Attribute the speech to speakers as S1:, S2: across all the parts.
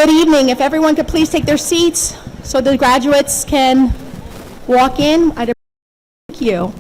S1: Good evening. If everyone could please take their seats so the graduates can walk in. I'd thank you.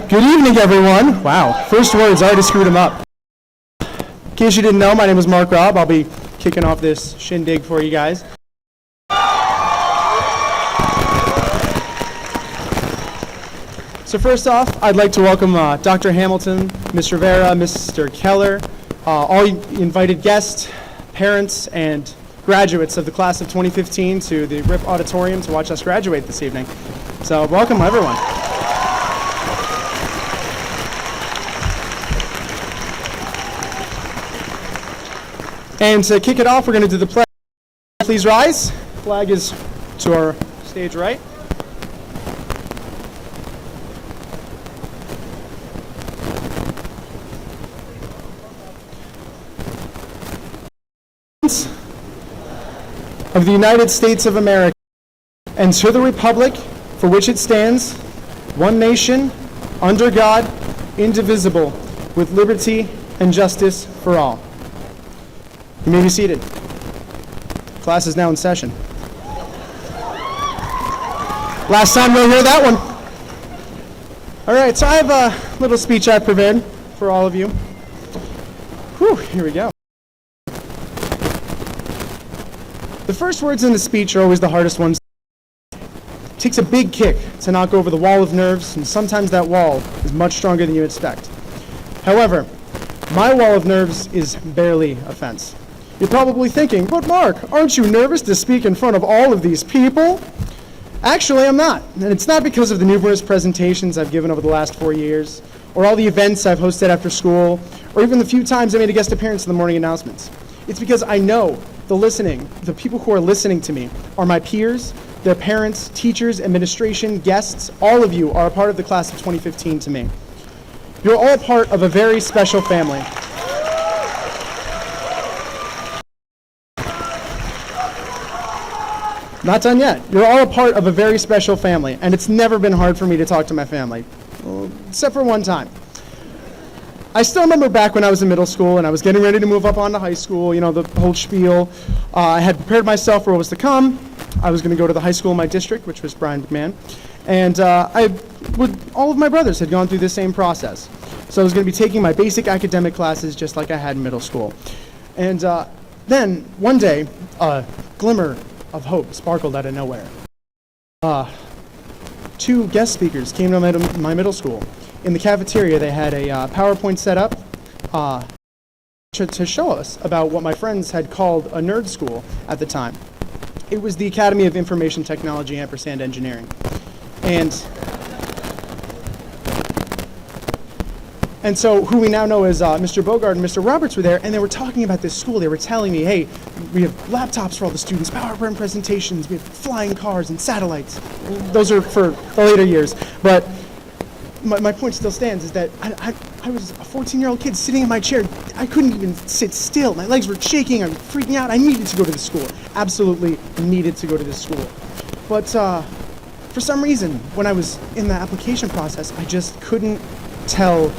S2: Good evening, everyone. Wow, first words, I already screwed them up. In case you didn't know, my name is Mark Robb. I'll be kicking off this shindig for you guys. So first off, I'd like to welcome Dr. Hamilton, Ms. Rivera, Mr. Keller, all invited guests, parents, and graduates of the class of 2015 to the RIP auditorium to watch us graduate this evening. So welcome, everyone. And to kick it off, we're going to do the pledge. Please rise. The flag is to our stage right. Of the United States of America, and to the republic for which it stands, one nation, under God, indivisible, with liberty and justice for all. You may be seated. Class is now in session. Last time we'll hear that one. All right, so I have a little speech I prepared for all of you. Whew, here we go. The first words in the speech are always the hardest ones. It takes a big kick to knock over the wall of nerves, and sometimes that wall is much stronger than you expect. However, my wall of nerves is barely a fence. You're probably thinking, but Mark, aren't you nervous to speak in front of all of these people? Actually, I'm not. And it's not because of the numerous presentations I've given over the last 4 years, or all the events I've hosted after school, or even the few times I made a guest appearance in the morning announcements. It's because I know the people who are listening to me are my peers, their parents, teachers, administration, guests. All of you are a part of the class of 2015 to me. You're all part of a very special family. Not done yet. You're all a part of a very special family, and it's never been hard for me to talk to my family, well, except for one time. I still remember back when I was in middle school and I was getting ready to move up onto high school, you know, the whole spiel. I had prepared myself for what was to come. I was going to go to the high school in my district, which was Bryan McMahon, and all of my brothers had gone through the same process. So I was going to be taking my basic academic classes just like I had in middle school. And then one day, a glimmer of hope sparkled out of nowhere. Two guest speakers came to my middle school. In the cafeteria, they had a PowerPoint set up to show us about what my friends had called a nerd school at the time. It was the Academy of Information Technology & Engineering. And so who we now know as Mr. Bogart and Mr. Roberts were there, and they were talking about this school. They were telling me, hey, we have laptops for all the students, PowerPoint presentations, we have flying cars and satellites. Those are for the later years. But my point still stands is that I was a 14-year-old kid sitting in my chair. I couldn't even sit still. My legs were shaking. I was freaking out. I needed to go to this school. Absolutely needed to go to this school. But for some reason, when I was in the application process, I just couldn't tell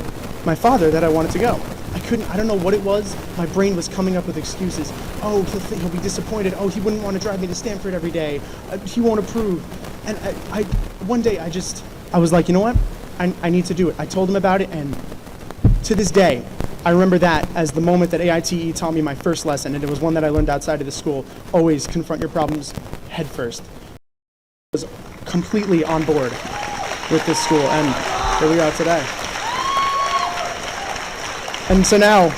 S2: my father that I wanted to go. I don't know what it was. My brain was coming up with excuses. Oh, he'll be disappointed. Oh, he wouldn't want to drive me to Stanford every day. He won't approve. And one day I was like, you know what? I need to do it. I told him about it, and to this day, I remember that as the moment that AITE taught me my first lesson, and it was one that I learned outside of the school. Always confront your problems head first. I was completely on board with this school, and here we are today. And so now,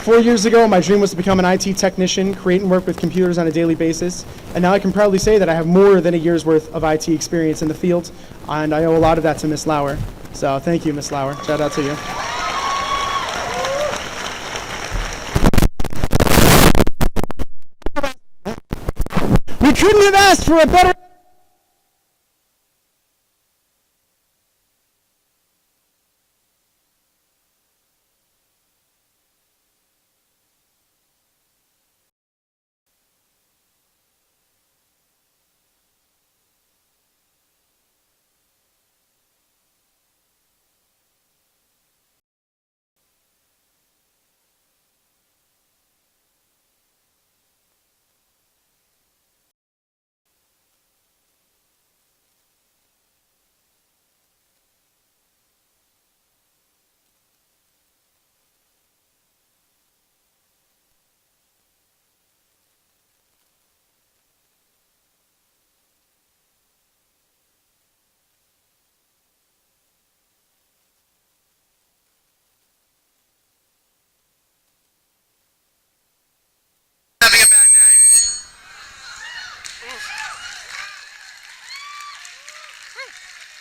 S2: 4 years ago, my dream was to become an IT technician, create and work with computers on a daily basis. And now I can proudly say that I have more than a year's worth of IT experience in the field, and I owe a lot of that to Miss Lauer. So thank you, Miss Lauer. Shout out to you. We couldn't have asked for a better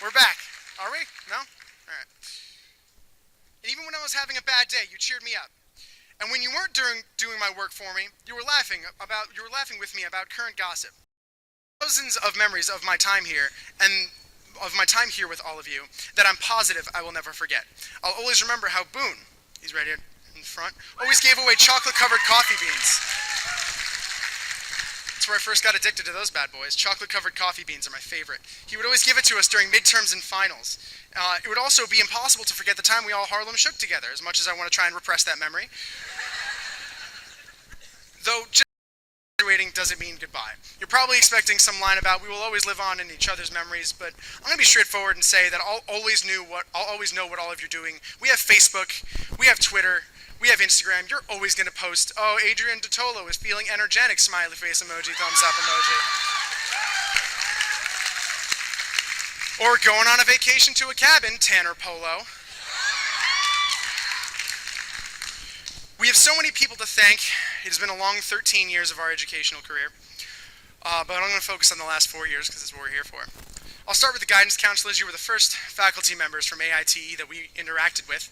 S2: We're back. Are we? No? All right. And even when I was having a bad day, you cheered me up. And when you weren't doing my work for me, you were laughing with me about current gossip. Thousands of memories of my time here and of my time here with all of you that I'm positive I will never forget. I'll always remember how Boone, he's right here in front, always gave away chocolate-covered coffee beans. That's where I first got addicted to those bad boys. Chocolate-covered coffee beans are my favorite. He would always give it to us during midterms and finals. It would also be impossible to forget the time we all Harlem shook together, as much as I want to try and repress that memory. Though just graduating doesn't mean goodbye. You're probably expecting some line about we will always live on in each other's memories, but I'm going to be straightforward and say that I'll always know what all of you are doing. We have Facebook, we have Twitter, we have Instagram. You're always going to post, oh, Adrian DeTolo is feeling energetic, smiley face emoji, thumbs up emoji. Or going on a vacation to a cabin, Tanner Polo. We have so many people to thank. It has been a long 13 years of our educational career. But I'm going to focus on the last 4 years because that's what we're here for. I'll start with the guidance counselors. You were the first faculty members from AITE that we interacted with.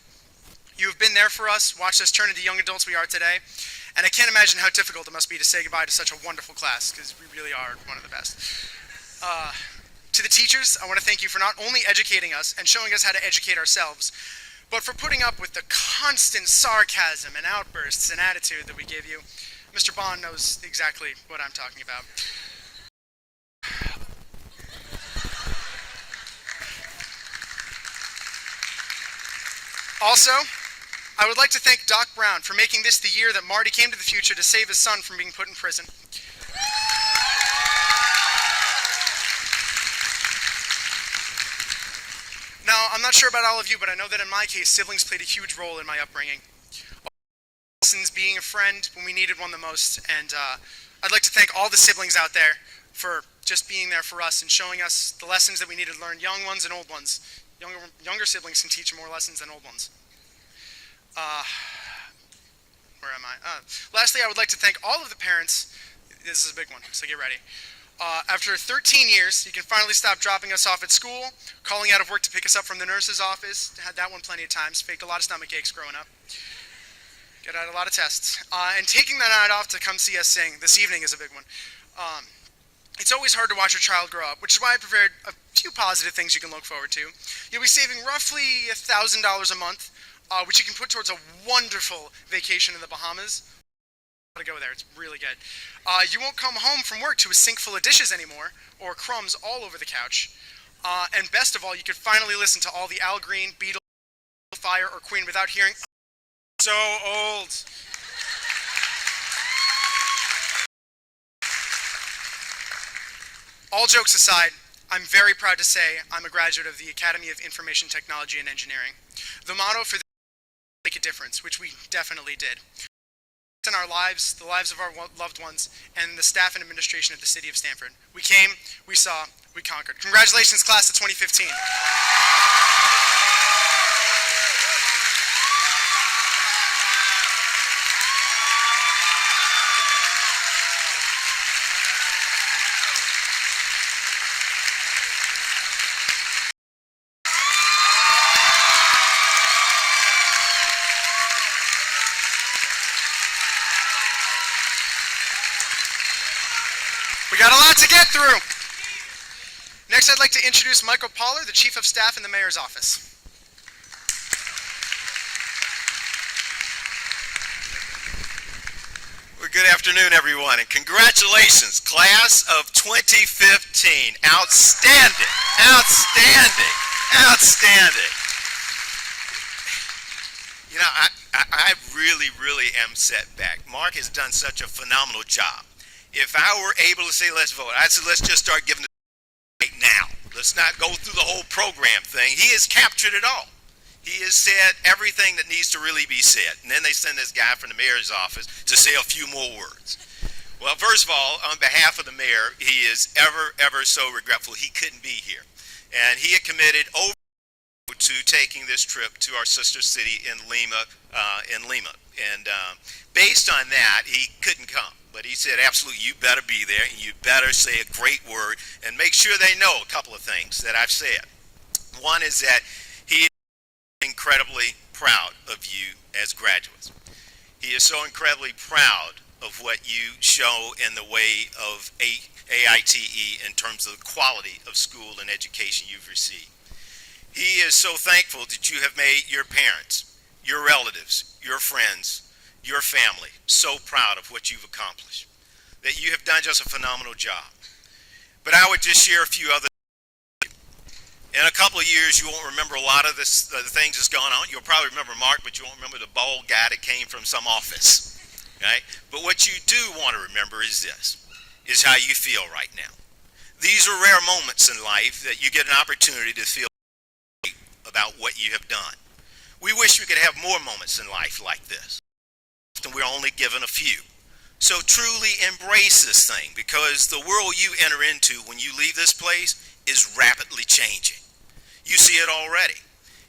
S2: You have been there for us, watched us turn into young adults we are today, and I can't imagine how difficult it must be to say goodbye to such a wonderful class, because we really are one of the best. To the teachers, I want to thank you for not only educating us and showing us how to educate ourselves, but for putting up with the constant sarcasm and outbursts and attitude that we give you. Mr. Bond knows exactly what I'm talking about. Also, I would like to thank Doc Brown for making this the year that Marty came to the future to save his son from being put in prison. Now, I'm not sure about all of you, but I know that in my case, siblings played a huge role in my upbringing. Lessons, being a friend when we needed one the most, and I'd like to thank all the siblings out there for just being there for us and showing us the lessons that we needed to learn, young ones and old ones. Younger siblings can teach more lessons than old ones. Where am I? Lastly, I would like to thank all of the parents. This is a big one, so get ready. After 13 years, you can finally stop dropping us off at school, calling out of work to pick us up from the nurse's office. Had that one plenty of times. Faked a lot of stomach aches growing up. Get out a lot of tests. And taking that night off to come see us sing. This evening is a big one. It's always hard to watch your child grow up, which is why I prepared a few positive things you can look forward to. You'll be saving roughly $1,000 a month, which you can put towards a wonderful vacation in the Bahamas. To go there, it's really good. You won't come home from work to a sink full of dishes anymore, or crumbs all over the couch. And best of all, you could finally listen to all the Al Green, Beatles, Fire, or Queen without hearing, so old. All jokes aside, I'm very proud to say I'm a graduate of the Academy of Information Technology and Engineering. The motto for this is make a difference, which we definitely did. In our lives, the lives of our loved ones, and the staff and administration of the city of Stamford. We came, we saw, we conquered. Congratulations, class of 2015. We got a lot to get through. Next, I'd like to introduce Michael Poller, the Chief of Staff in the Mayor's Office.
S3: Well, good afternoon, everyone, and congratulations, class of 2015. Outstanding, outstanding, outstanding. You know, I really am set back. Mark has done such a phenomenal job. If I were able to say let's vote, I'd say let's just start giving it right now. Let's not go through the whole program thing. He has captured it all. He has said everything that needs to really be said. And then they send this guy from the mayor's office to say a few more words. Well, first of all, on behalf of the mayor, he is ever so regretful he couldn't be here. And he had committed over to taking this trip to our sister city in Lima. And based on that, he couldn't come. But he said, absolutely, you better be there, and you better say a great word, and make sure they know a couple of things that I've said. One is that he is incredibly proud of you as graduates. He is so incredibly proud of what you show in the way of AITE in terms of the quality of school and education you've received. He is so thankful that you have made your parents, your relatives, your friends, your family so proud of what you've accomplished, that you have done just a phenomenal job. But I would just share a few other. In a couple of years, you won't remember a lot of the things that's going on. You'll probably remember Mark, but you won't remember the bald guy that came from some office, right? But what you do want to remember is this, is how you feel right now. These are rare moments in life that you get an opportunity to feel about what you have done. We wish we could have more moments in life like this. Often we're only given a few. So truly embrace this thing, because the world you enter into when you leave this place is rapidly changing. You see it already.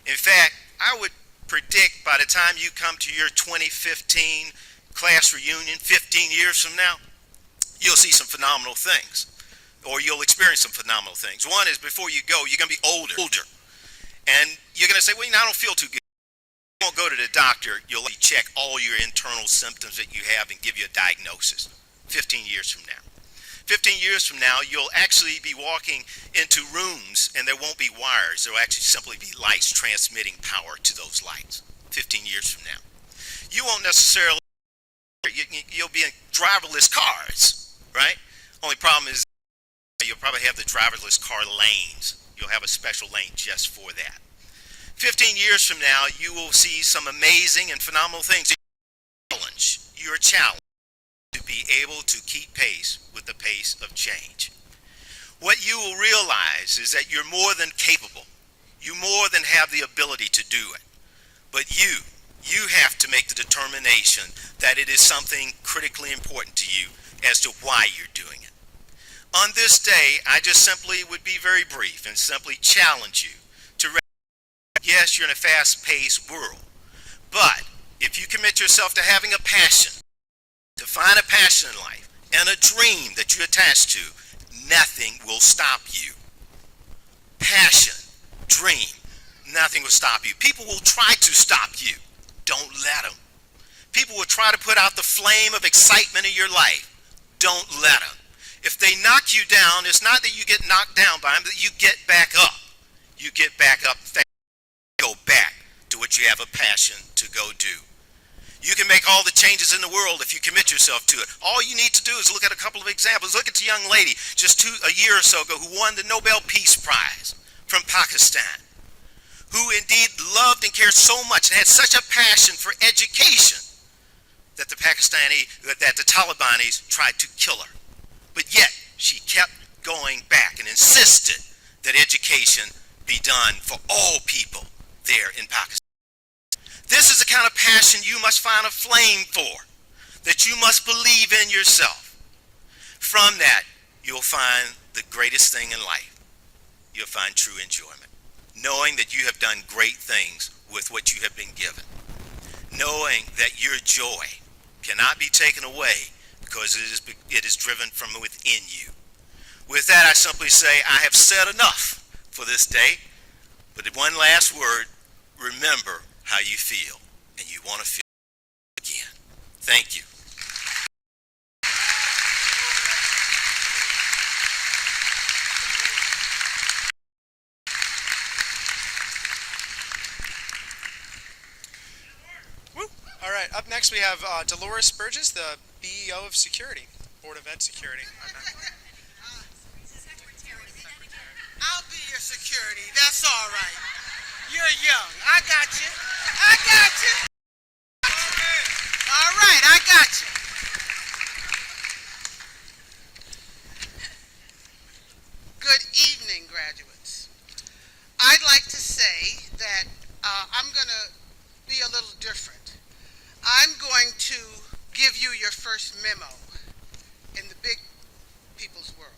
S3: In fact, I would predict by the time you come to your 2015 class reunion 15 years from now, you'll see some phenomenal things, or you'll experience some phenomenal things. One is, before you go, you're going to be older. And you're going to say, well, I don't feel too good. You won't go to the doctor. You'll check all your internal symptoms that you have and give you a diagnosis 15 years from now. 15 years from now, you'll actually be walking into rooms and there won't be wires. There will actually simply be lights transmitting power to those lights 15 years from now. You won't necessarily, you'll be in driverless cars, right? Only problem is you'll probably have the driverless car lanes. You'll have a special lane just for that. 15 years from now, you will see some amazing and phenomenal things. You're challenged to be able to keep pace with the pace of change. What you will realize is that you're more than capable. You more than have the ability to do it. But you have to make the determination that it is something critically important to you as to why you're doing it. On this day, I just simply would be very brief and simply challenge you to recognize, yes, you're in a fast-paced world, but if you commit yourself to having a passion, to find a passion in life and a dream that you attach to, nothing will stop you. Passion, dream, nothing will stop you. People will try to stop you. Don't let them. People will try to put out the flame of excitement in your life. Don't let them. If they knock you down, it's not that you get knocked down by them, that you get back up. You get back up, go back to what you have a passion to go do. You can make all the changes in the world if you commit yourself to it. All you need to do is look at a couple of examples. Look at the young lady just a year or so ago who won the Nobel Peace Prize from Pakistan, who indeed loved and cared so much and had such a passion for education that the Talibanis tried to kill her. But yet, she kept going back and insisted that education be done for all people there in Pakistan. This is the kind of passion you must find a flame for, that you must believe in yourself. From that, you'll find the greatest thing in life. You'll find true enjoyment, knowing that you have done great things with what you have been given, knowing that your joy cannot be taken away because it is driven from within you. With that, I simply say, I have said enough for this day, but one last word, remember how you feel, and you want to feel again. Thank you.
S2: Woo. All right, up next we have Dolores Burgess, the BEO of Security, Board of Ed Security.
S4: I'll be your security. That's all right. You're young. I got you. I got you. All right, I got you. Good evening, graduates. I'd like to say that I'm going to be a little different. I'm going to give you your first memo in the big people's world.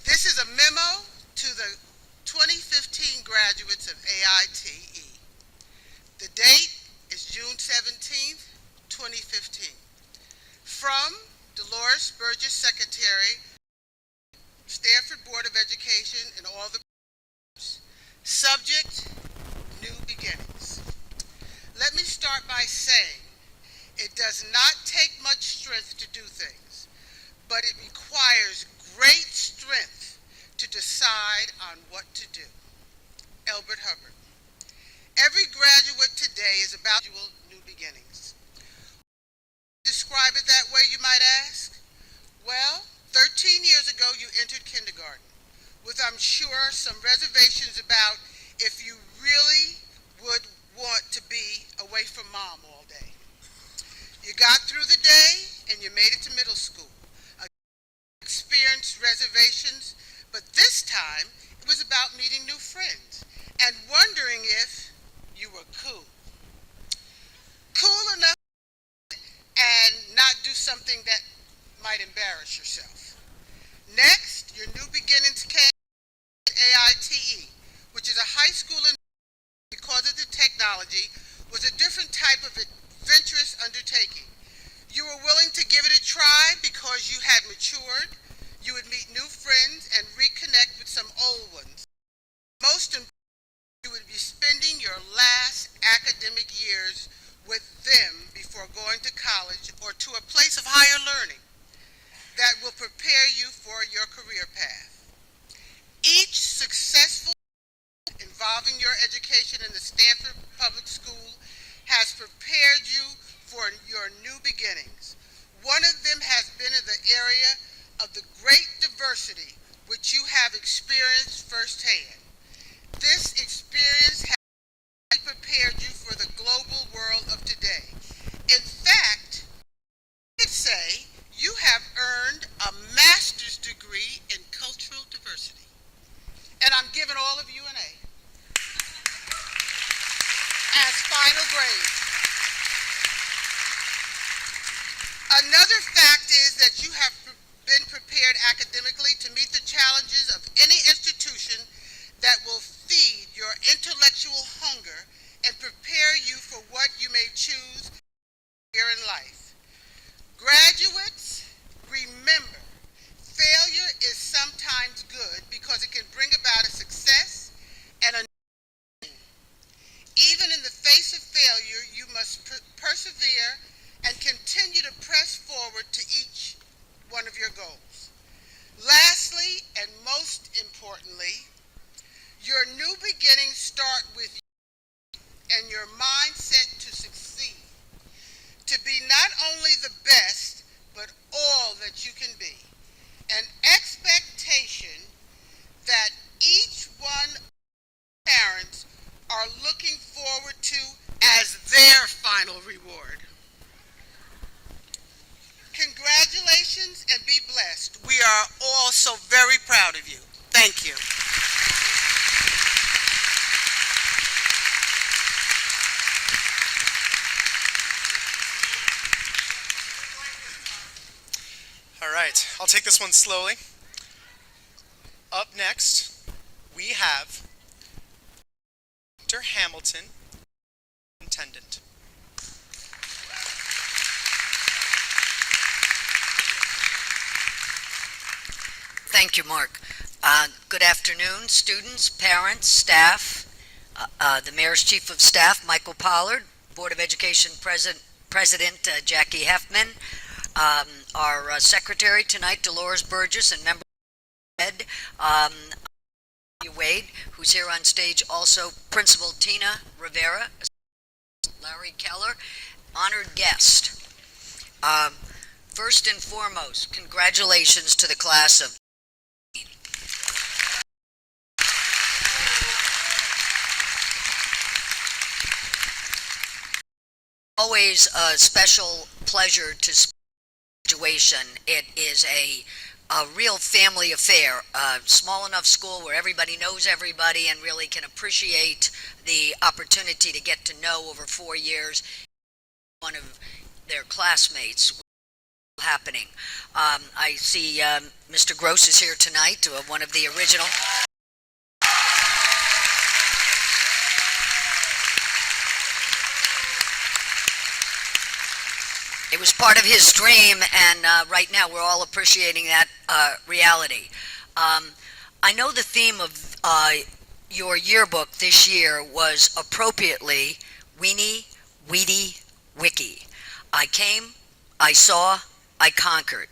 S4: This is a memo to the 2015 graduates of AITE. The date is June 17th, 2015. From Dolores Burgess, Secretary, Stanford Board of Education, and all the subject, new beginnings. Let me start by saying it does not take much strength to do things, but it requires great strength to decide on what to do. Elbert Hubbard. Every graduate today is about new beginnings. Describe it that way, you might ask? Well, 13 years ago you entered kindergarten with, I'm sure, some reservations about if you really would want to be away from mom all day. You got through the day and you made it to middle school. Experienced reservations, but this time it was about meeting new friends and wondering if you were cool. Cool enough and not do something that might embarrass yourself. Next, your new beginnings came at AITE, which is a high school in because of the technology, was a different type of adventurous undertaking. You were willing to give it a try because you had matured, you would meet new friends and reconnect with some old ones. Most importantly, you would be spending your last academic years with them before going to college or to a place of higher learning that will prepare you for your career path. Each successful involving your education in the Stanford Public School has prepared you for your new beginnings. One of them has been in the area of the great diversity which you have experienced firsthand. This experience has prepared you for the global world of today. In fact, I could say you have earned a master's degree in cultural diversity. And I'm giving all of you an A as final grade. Another fact is that you have been prepared academically to meet the challenges of any institution that will feed your intellectual hunger and prepare you for what you may choose here in life. Graduates, remember, failure is sometimes good because it can bring about a success and a even in the face of failure, you must persevere and continue to press forward to each one of your goals. Lastly, and most importantly, your new beginnings start with you and your mindset to succeed, to be not only the best, but all that you can be. An expectation that each one of the parents are looking forward to as their final reward. Congratulations and be blessed. We are all so very proud of you. Thank you.
S2: All right, I'll take this one slowly. Up next, we have Dr. Hamilton, Superintendent.
S5: Thank you, Mark. Good afternoon, students, parents, staff, the Mayor's Chief of Staff, Michael Pollard, Board of Education President Jackie Heffman, our Secretary tonight, Dolores Burgess, and member Ed Wade, who's here on stage, also Principal Tina Rivera, Larry Keller, honored guest. First and foremost, congratulations to the class of always a special pleasure to graduation. It is a real family affair, a small enough school where everybody knows everybody and really can appreciate the opportunity to get to know over 4 years one of their classmates happening. I see Mr. Gross is here tonight, one of the original. It was part of his dream, and right now we're all appreciating that reality. I know the theme of your yearbook this year was appropriately Weenie, Weedy, Wiki. I came, I saw, I conquered.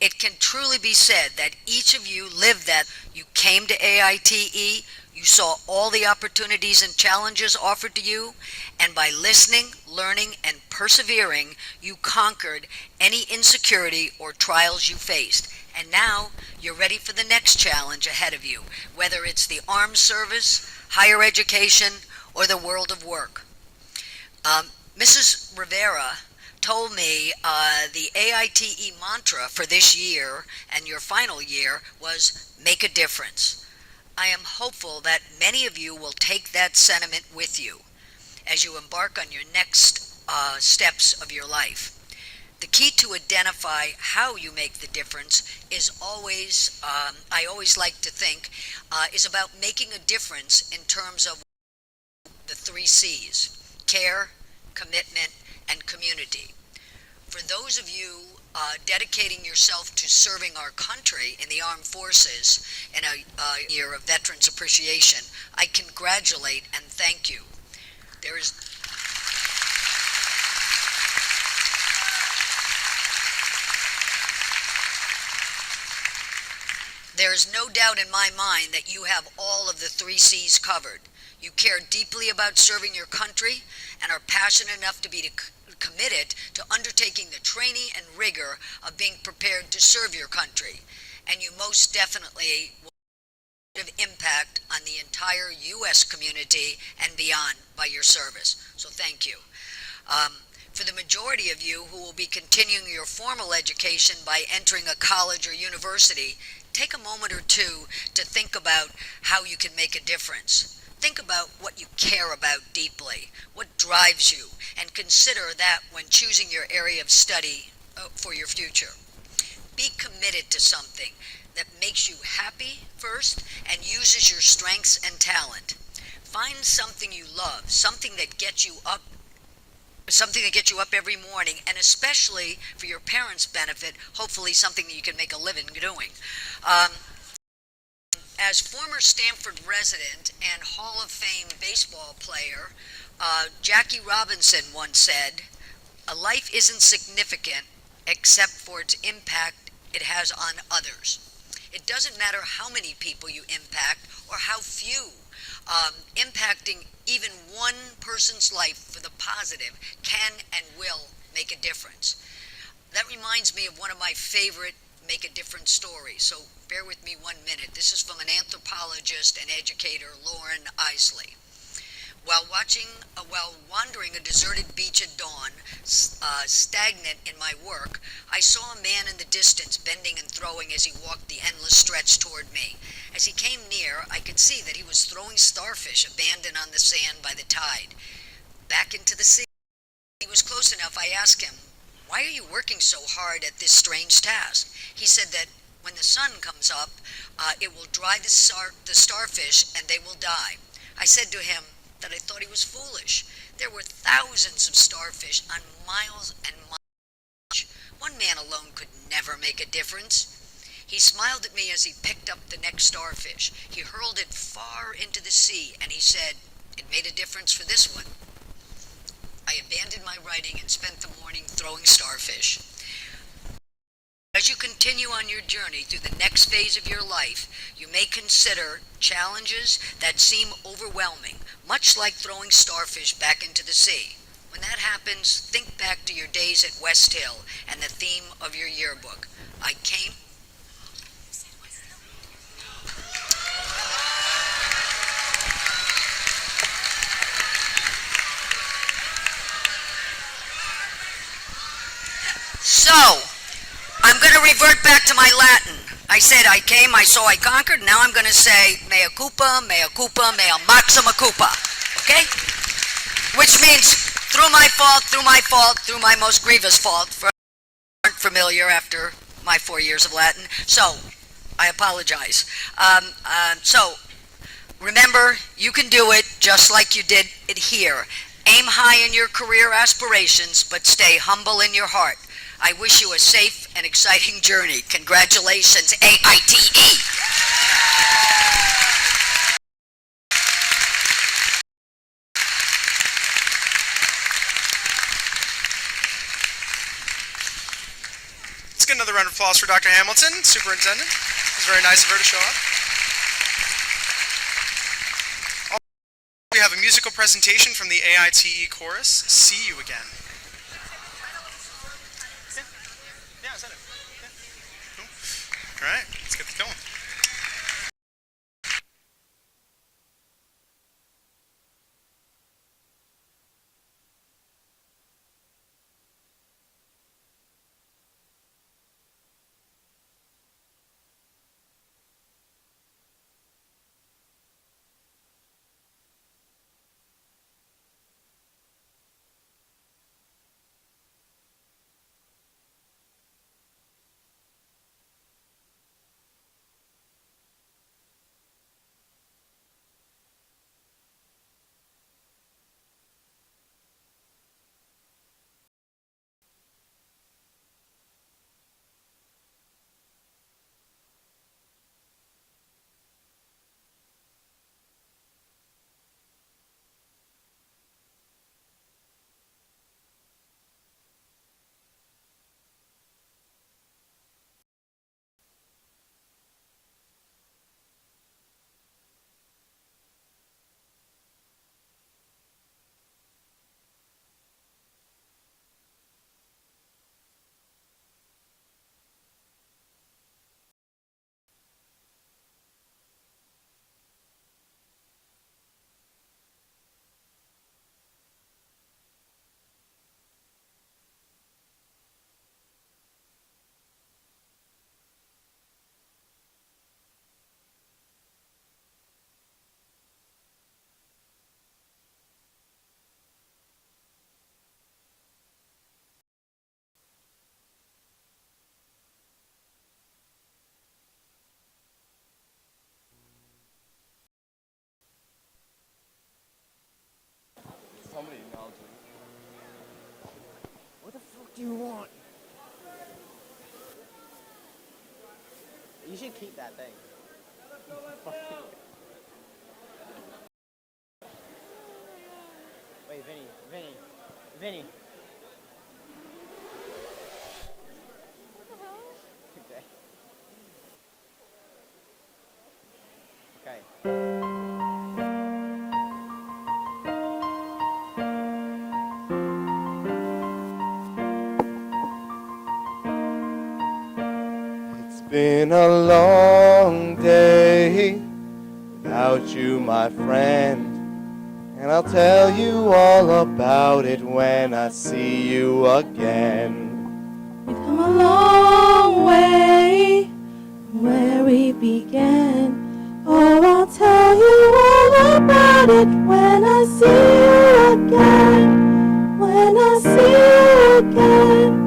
S5: It can truly be said that each of you lived that. You came to AITE, you saw all the opportunities and challenges offered to you, and by listening, learning, and persevering, you conquered any insecurity or trials you faced. And now you're ready for the next challenge ahead of you, whether it's the armed service, higher education, or the world of work. Mrs. Rivera told me the AITE mantra for this year and your final year was make a difference. I am hopeful that many of you will take that sentiment with you as you embark on your next steps of your life. The key to identify how you make the difference is always, I always like to think, is about making a difference in terms of the 3 C's: care, commitment, and community. For those of you dedicating yourself to serving our country in the armed forces in a year of Veterans Appreciation, I congratulate and thank you. There is no doubt in my mind that you have all of the 3 C's covered. You care deeply about serving your country and are passionate enough to be committed to undertaking the training and rigor of being prepared to serve your country. And you most definitely will have an impact on the entire U.S. community and beyond by your service. So thank you. For the majority of you who will be continuing your formal education by entering a college or university, take a moment or two to think about how you can make a difference. Think about what you care about deeply, what drives you, and consider that when choosing your area of study for your future. Be committed to something that makes you happy first and uses your strengths and talent. Find something you love, something that gets you up every morning, and especially for your parents' benefit, hopefully something that you can make a living doing. As former Stanford resident and Hall of Fame baseball player, Jackie Robinson once said, "A life isn't significant except for its impact it has on others." It doesn't matter how many people you impact or how few. Impacting even one person's life for the positive can and will make a difference. That reminds me of one of my favorite make a difference stories, so bear with me 1 minute. This is from an anthropologist and educator, Lauren Isley. While wandering a deserted beach at dawn, stagnant in my work, I saw a man in the distance bending and throwing as he walked the endless stretch toward me. As he came near, I could see that he was throwing starfish abandoned on the sand by the tide back into the sea. When he was close enough, I asked him, "Why are you working so hard at this strange task?" He said that when the sun comes up, it will dry the starfish and they will die. I said to him that I thought he was foolish. There were thousands of starfish on miles and miles. One man alone could never make a difference. He smiled at me as he picked up the next starfish. He hurled it far into the sea, and he said, "It made a difference for this one." I abandoned my writing and spent the morning throwing starfish. As you continue on your journey through the next phase of your life, you may consider challenges that seem overwhelming, much like throwing starfish back into the sea. When that happens, think back to your days at West Hill and the theme of your yearbook. I came. So, I'm going to revert back to my Latin. I said I came, I saw, I conquered. Now I'm going to say mea culpa, mea maxima culpa. Okay? Which means through my fault, through my most grievous fault. For aren't familiar after my 4 years of Latin. So, I apologize. So, remember, you can do it just like you did it here. Aim high in your career aspirations, but stay humble in your heart. I wish you a safe and exciting journey. Congratulations, AITE.
S2: Let's get another round of applause for Dr. Hamilton, Superintendent. It was very nice of her to show up. We have a musical presentation from the AITE Chorus. See you again. Yeah, is that it? Yeah. Cool. All right, let's get this going.
S6: What the fuck do you want? You should keep that thing. Wait, Vinny. Okay.
S7: It's been a long day without you, my friend, and I'll tell you all about it when I see you again.
S8: We've come a long way from where we began. Oh, I'll tell you all about it when I see you again. When I see you again.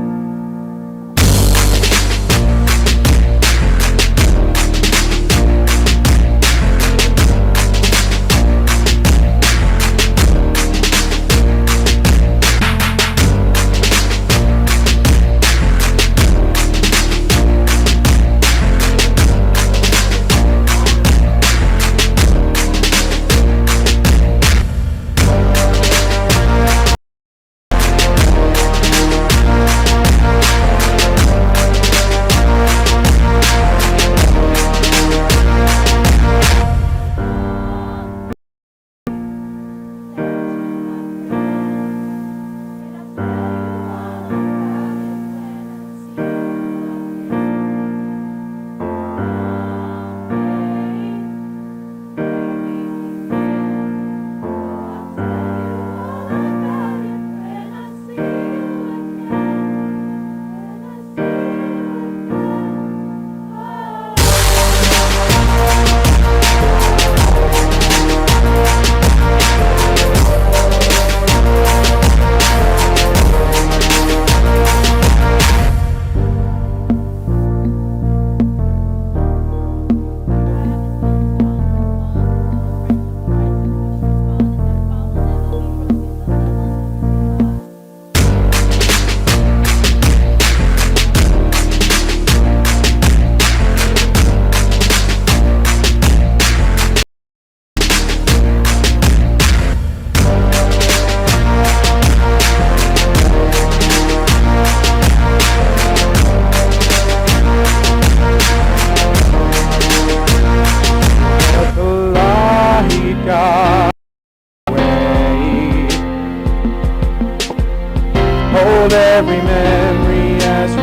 S7: hold every memory as we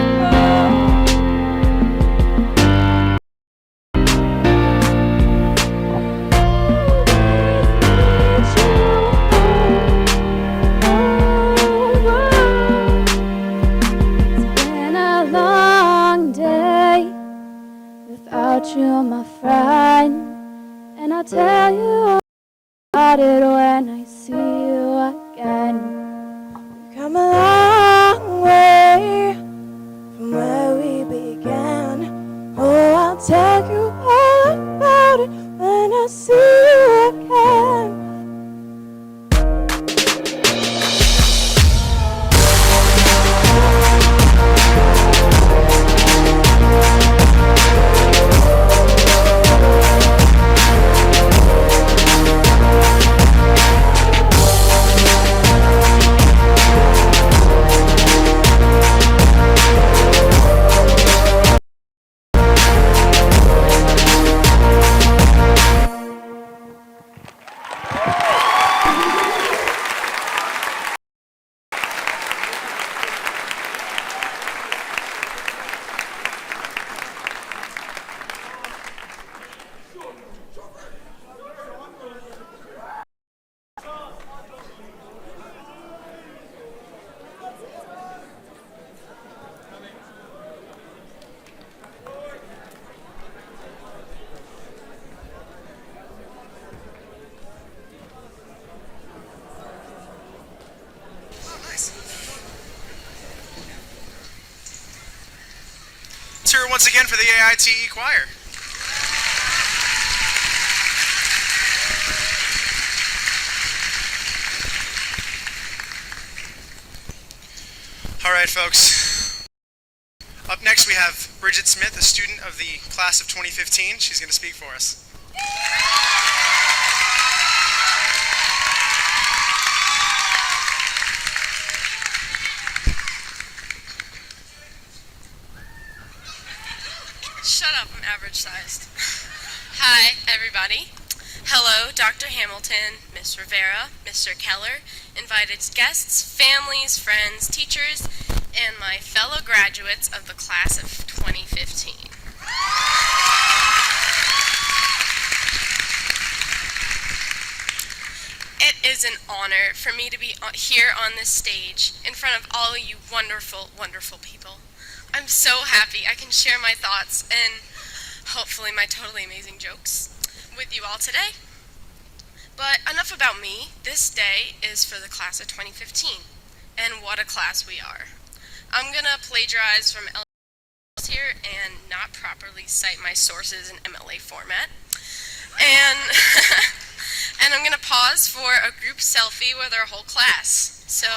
S8: It's been a long day without you, my friend, and I'll tell you all about it when I see you again. We've come a long way from where we began. Oh, I'll tell you all about it when I see you again.
S2: Let's hear it once again for the AITE choir. All right, folks. Up next, we have Bridget Smith, a student of the class of 2015. She's going to speak for us.
S9: Shut up, I'm average sized. Hi, everybody. Hello, Dr. Hamilton, Ms. Rivera, Mr. Keller, invited guests, families, friends, teachers, and my fellow graduates of the class of 2015. It is an honor for me to be here on this stage in front of all you wonderful, wonderful people. I'm so happy I can share my thoughts and hopefully my totally amazing jokes with you all today. But enough about me. This day is for the class of 2015, and what a class we are. I'm gonna plagiarize from LA here and not properly cite my sources in MLA format. And and I'm gonna pause for a group selfie with our whole class. So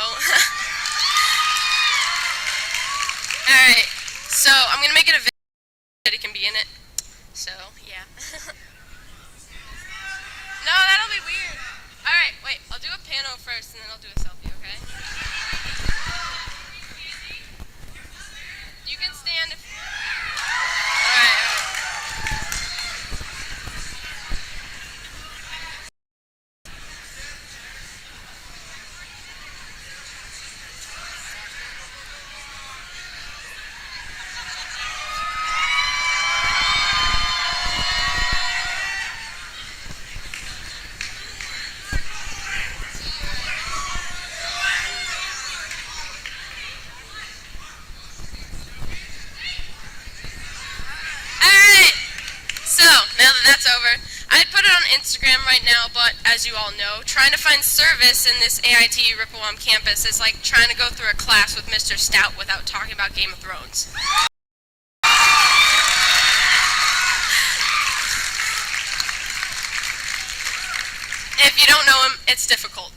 S9: alright, so I'm going to make it a video that it can be in it. So, yeah. No, that'll be weird. Alright, wait, I'll do a pano first and then I'll do a selfie, okay? You can stand if... Alright. That's over. I'd put it on Instagram right now, but as you all know, trying to find service in this AIT Rippewam campus is like trying to go through a class with Mr. Stout without talking about Game of Thrones. If you don't know him, it's difficult.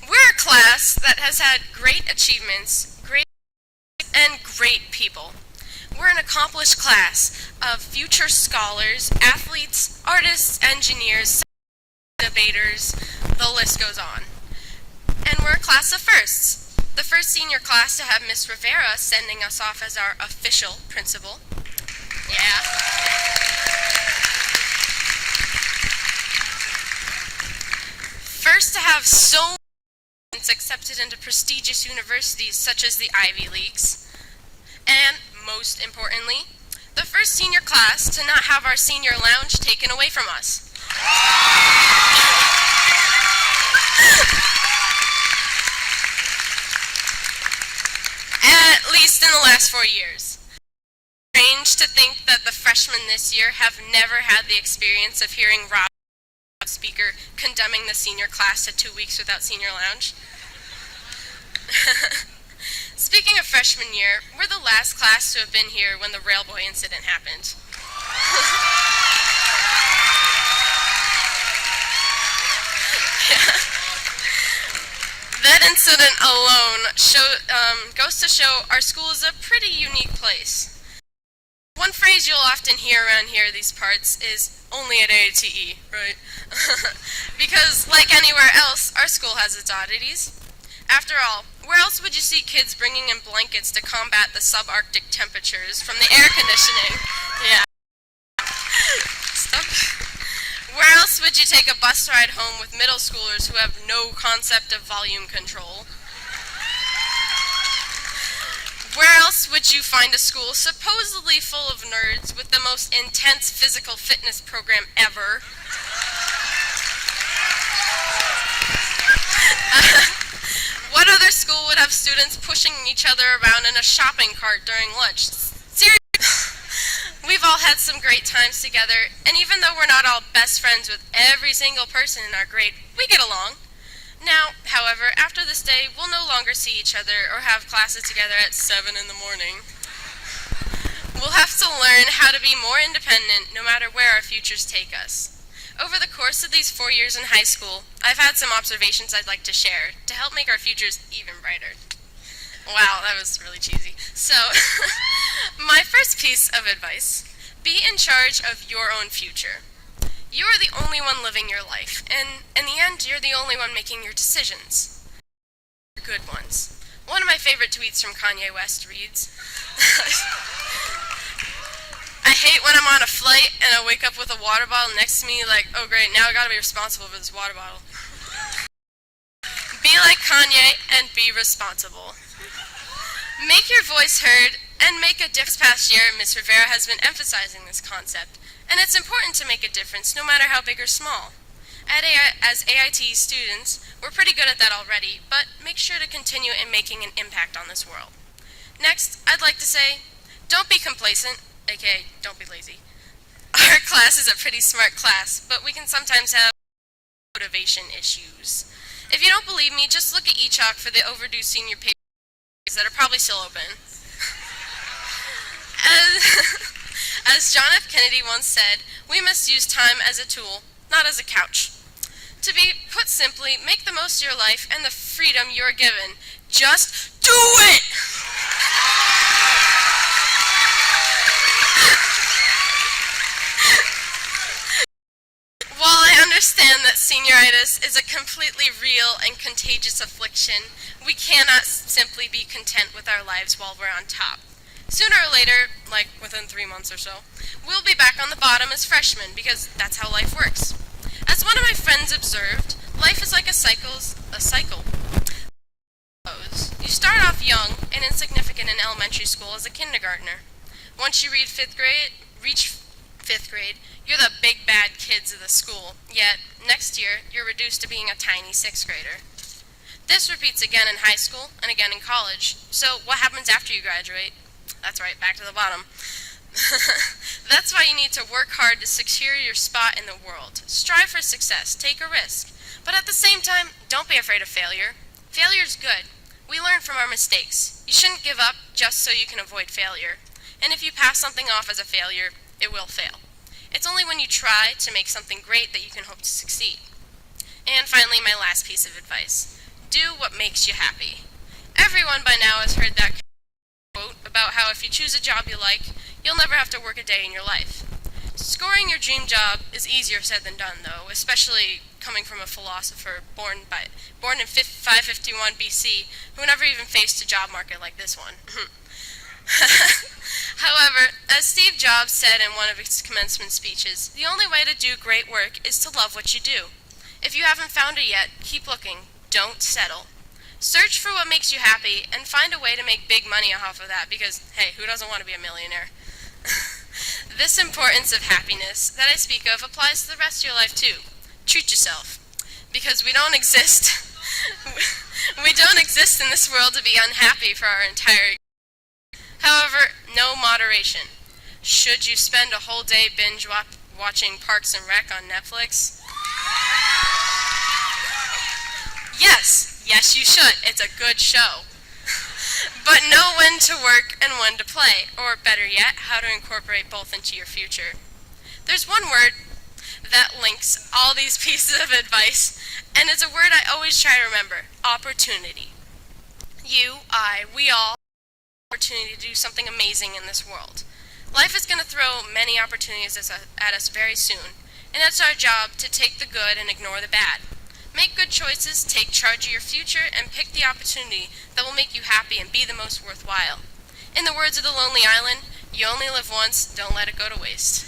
S9: We're a class that has had great achievements, great people. We're an accomplished class of future scholars, athletes, artists, engineers, debaters, the list goes on. And we're a class of firsts. The first senior class to have Miss Rivera sending us off as our official principal. Yeah. First to have so many gets accepted into prestigious universities such as the Ivy Leagues. And, most importantly, the first senior class to not have our senior lounge taken away from us. At least in the last 4 years. Strange to think that the freshmen this year have never had the experience of hearing Rob speaker condemning the senior class to 2 weeks without senior lounge. Speaking of freshman year, we're the last class to have been here when the Railboy incident happened. That incident alone goes to show our school is a pretty unique place. One phrase you'll often hear around here, these parts, is only at AITE, right? Because, like anywhere else, our school has its oddities. After all, where else would you see kids bringing in blankets to combat the subarctic temperatures from the air conditioning? Yeah. Stop. Where else would you take a bus ride home with middle schoolers who have no concept of volume control? Where else would you find a school supposedly full of nerds with the most intense physical fitness program ever? What other school would have students pushing each other around in a shopping cart during lunch? Seriously, we've all had some great times together, and even though we're not all best friends with every single person in our grade, we get along. Now, however, after this day, we'll no longer see each other or have classes together at 7 in the morning. We'll have to learn how to be more independent no matter where our futures take us. Over the course of these 4 years in high school, I've had some observations I'd like to share to help make our futures even brighter. Wow, that was really cheesy. So, my first piece of advice, be in charge of your own future. You are the only one living your life, and in the end, you're the only one making your decisions. Good ones. One of my favorite tweets from Kanye West reads, I hate when I'm on a flight and I wake up with a water bottle next to me like, oh great, now I gotta be responsible for this water bottle. Be like Kanye and be responsible. Make your voice heard and make a difference. This past year, Ms. Rivera has been emphasizing this concept, and it's important to make a difference no matter how big or small. As AIT students, we're pretty good at that already, but make sure to continue in making an impact on this world. Next, I'd like to say, don't be complacent, aka don't be lazy. Our class is a pretty smart class, but we can sometimes have motivation issues. If you don't believe me, just look at eChalk for the overdue senior papers that are probably still open. As John F. Kennedy once said, we must use time as a tool, not as a couch. To be put simply, make the most of your life and the freedom you're given. Just do it! While I understand that senioritis is a completely real and contagious affliction, we cannot simply be content with our lives while we're on top. Sooner or later, like within 3 months or so, we'll be back on the bottom as freshmen because that's how life works. As one of my friends observed, life is like a cycle. You start off young and insignificant in elementary school as a kindergartner. Once you reach fifth grade, you're the big bad kids of the school, yet next year you're reduced to being a tiny 6th grader. This repeats again in high school and again in college. So what happens after you graduate? That's right, back to the bottom. That's why you need to work hard to secure your spot in the world. Strive for success, take a risk. But at the same time, don't be afraid of failure. Failure's good. We learn from our mistakes. You shouldn't give up just so you can avoid failure. And if you pass something off as a failure, it will fail. It's only when you try to make something great that you can hope to succeed. And finally, my last piece of advice. Do what makes you happy. Everyone by now has heard that quote about how if you choose a job you like, you'll never have to work a day in your life. Scoring your dream job is easier said than done, though, especially coming from a philosopher born in 551 BC who never even faced a job market like this one. However, as Steve Jobs said in one of his commencement speeches, the only way to do great work is to love what you do. If you haven't found it yet, keep looking. Don't settle. Search for what makes you happy and find a way to make big money off of that because, hey, who doesn't want to be a millionaire? This importance of happiness that I speak of applies to the rest of your life too. Treat yourself. Because we don't exist in this world to be unhappy for our entire. However, no moderation. Should you spend a whole day binge watching Parks and Rec on Netflix? Yes, you should. It's a good show. But know when to work and when to play, or better yet, how to incorporate both into your future. There's one word that links all these pieces of advice, and it's a word I always try to remember: opportunity. You, we all have the opportunity to do something amazing in this world. Life is going to throw many opportunities at us very soon, and it's our job to take the good and ignore the bad. Make good choices, take charge of your future, and pick the opportunity that will make you happy and be the most worthwhile. In the words of the Lonely Island, you only live once, don't let it go to waste.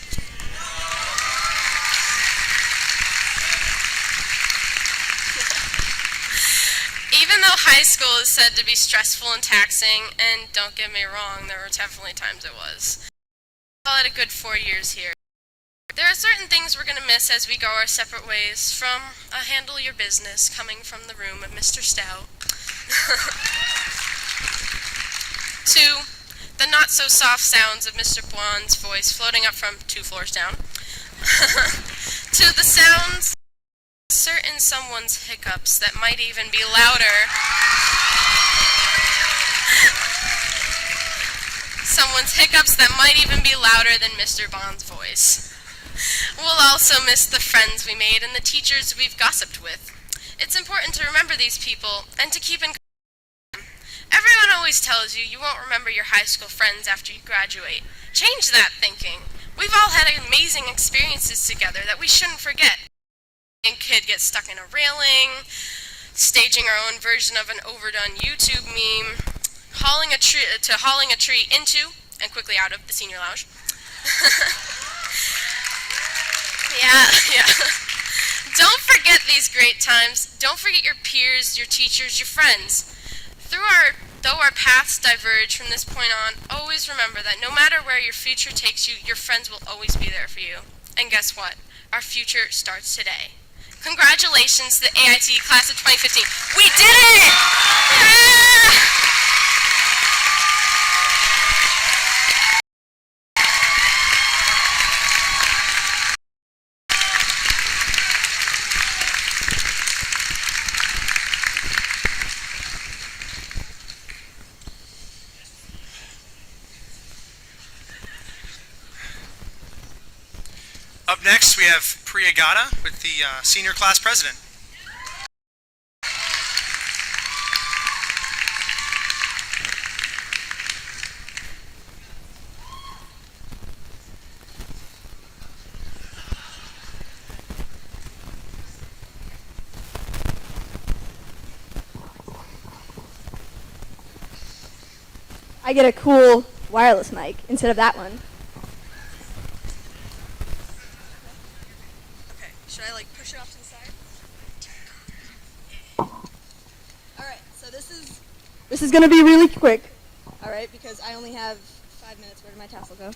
S9: Even though high school is said to be stressful and taxing, and don't get me wrong, there were definitely times it was, I'll call it a good 4 years here. There are certain things we're going to miss as we go our separate ways, from a handle your business coming from the room of Mr. Stout, to the not-so-soft sounds of Mr. Bond's voice floating up from 2 floors down, to the sounds of certain someone's hiccups that might even be louder. Someone's hiccups that might even be louder than Mr. Bond's voice. We'll also miss the friends we made and the teachers we've gossiped with. It's important to remember these people and to keep in contact with them. Everyone always tells you you won't remember your high school friends after you graduate. Change that thinking. We've all had amazing experiences together that we shouldn't forget. A kid gets stuck in a railing, staging our own version of an overdone YouTube meme, hauling a tree into and quickly out of the senior lounge. Yeah. Don't forget these great times. Don't forget your peers, your teachers, your friends. Though our paths diverge from this point on, always remember that no matter where your future takes you, your friends will always be there for you. And guess what? Our future starts today. Congratulations to the AITE class of 2015. We did it! Yeah!
S2: Up next, we have Priya Gata with the senior class president.
S8: I get a cool wireless mic instead of that one.
S10: Okay, should I push it off to the side? Alright, so this is gonna be really quick. Alright, because I only have 5 minutes. Where did my tassel go?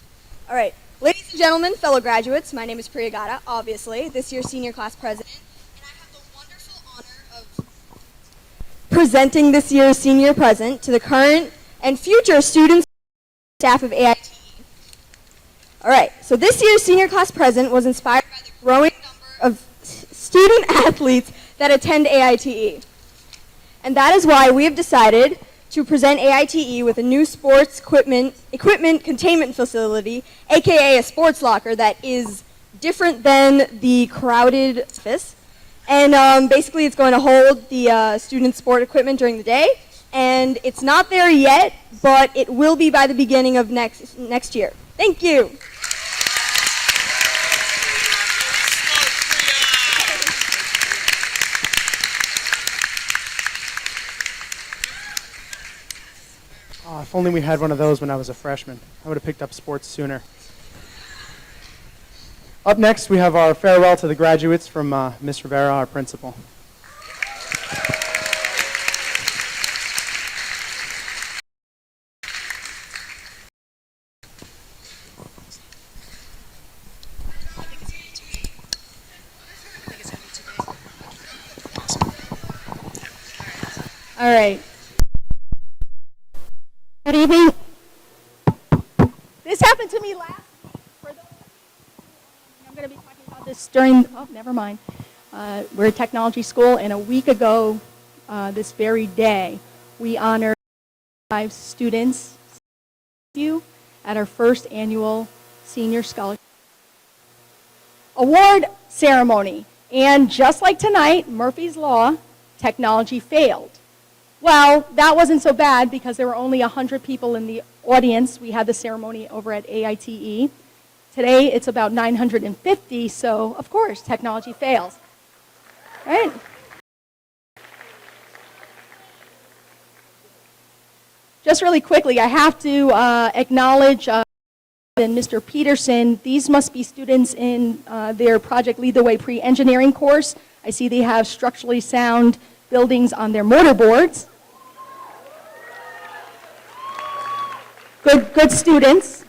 S10: Alright, ladies and gentlemen, fellow graduates, my name is Priya Gata, obviously, this year's senior class president, and I have the wonderful honor of presenting this year's senior present to the current and future students and staff of AITE. Alright, so this year's senior class present was inspired by the growing number of student athletes that attend AITE. And that is why we have decided to present AITE with a new sports equipment containment facility, aka a sports locker that is different than the crowded office. And basically it's going to hold the student sport equipment during the day. And it's not there yet, but it will be by the beginning of next year. Thank you.
S2: Oh, if only we had one of those when I was a freshman. I would have picked up sports sooner. Up next, we have our farewell to the graduates from Ms. Rivera, our principal.
S1: All right. Good evening. This happened to me last week. I'm going to be talking about this during, oh, never mind. We're a technology school, and a week ago, this very day, we honored 5 students at our first annual Senior Scholarship Award ceremony. And just like tonight, Murphy's Law, technology failed. Well, that wasn't so bad because there were only 100 people in the audience. We had the ceremony over at AITE. Today, it's about 950, so of course, technology fails. Right? Just really quickly, I have to acknowledge and Mr. Peterson. These must be students in their Project Lead the Way pre-engineering course. I see they have structurally sound buildings on their mortarboards. Good students.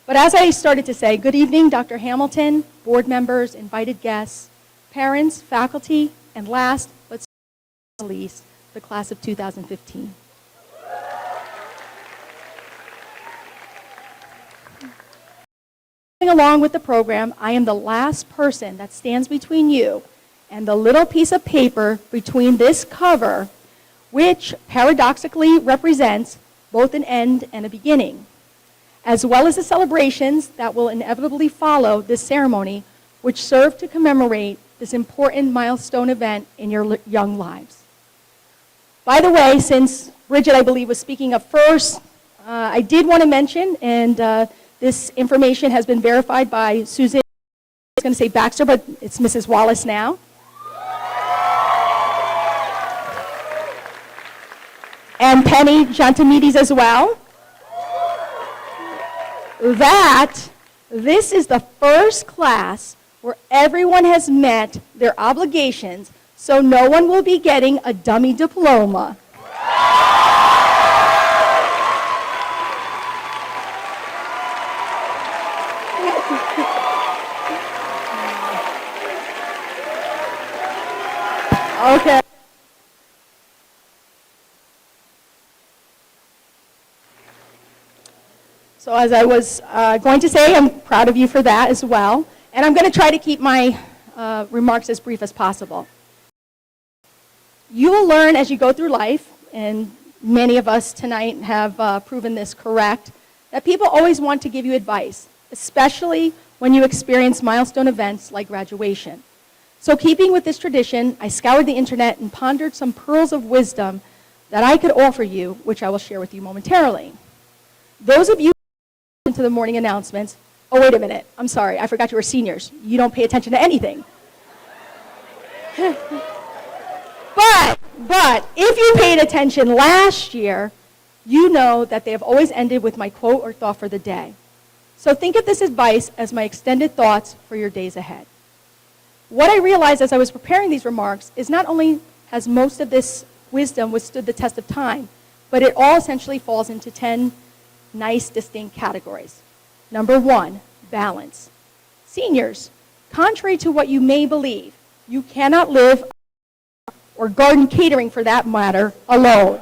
S1: But as I started to say, good evening, Dr. Hamilton, board members, invited guests, parents, faculty, and last but not least, the class of 2015. Along with the program, I am the last person that stands between you and the little piece of paper between this cover, which paradoxically represents both an end and a beginning, as well as the celebrations that will inevitably follow this ceremony, which serve to commemorate this important milestone event in your young lives. By the way, since Bridget, I believe, was speaking up first, I did want to mention, and this information has been verified by Susan, I was going to say Baxter, but it's Mrs. Wallace now. And Penny Gentamides as well. That this is the first class where everyone has met their obligations, so no one will be getting a dummy diploma. Okay. So as I was going to say, I'm proud of you for that as well. And I'm going to try to keep my remarks as brief as possible. You will learn as you go through life, and many of us tonight have proven this correct, that people always want to give you advice, especially when you experience milestone events like graduation. So keeping with this tradition, I scoured the internet and pondered some pearls of wisdom that I could offer you, which I will share with you momentarily. Those of you who listen to the morning announcements, oh, wait a minute, I'm sorry, I forgot you were seniors. You don't pay attention to anything. But if you paid attention last year, you know that they have always ended with my quote or thought for the day. So think of this advice as my extended thoughts for your days ahead. What I realized as I was preparing these remarks is not only has most of this wisdom withstood the test of time, but it all essentially falls into 10 nice, distinct categories. Number 1, balance. Seniors, contrary to what you may believe, you cannot live, or garden catering for that matter, alone.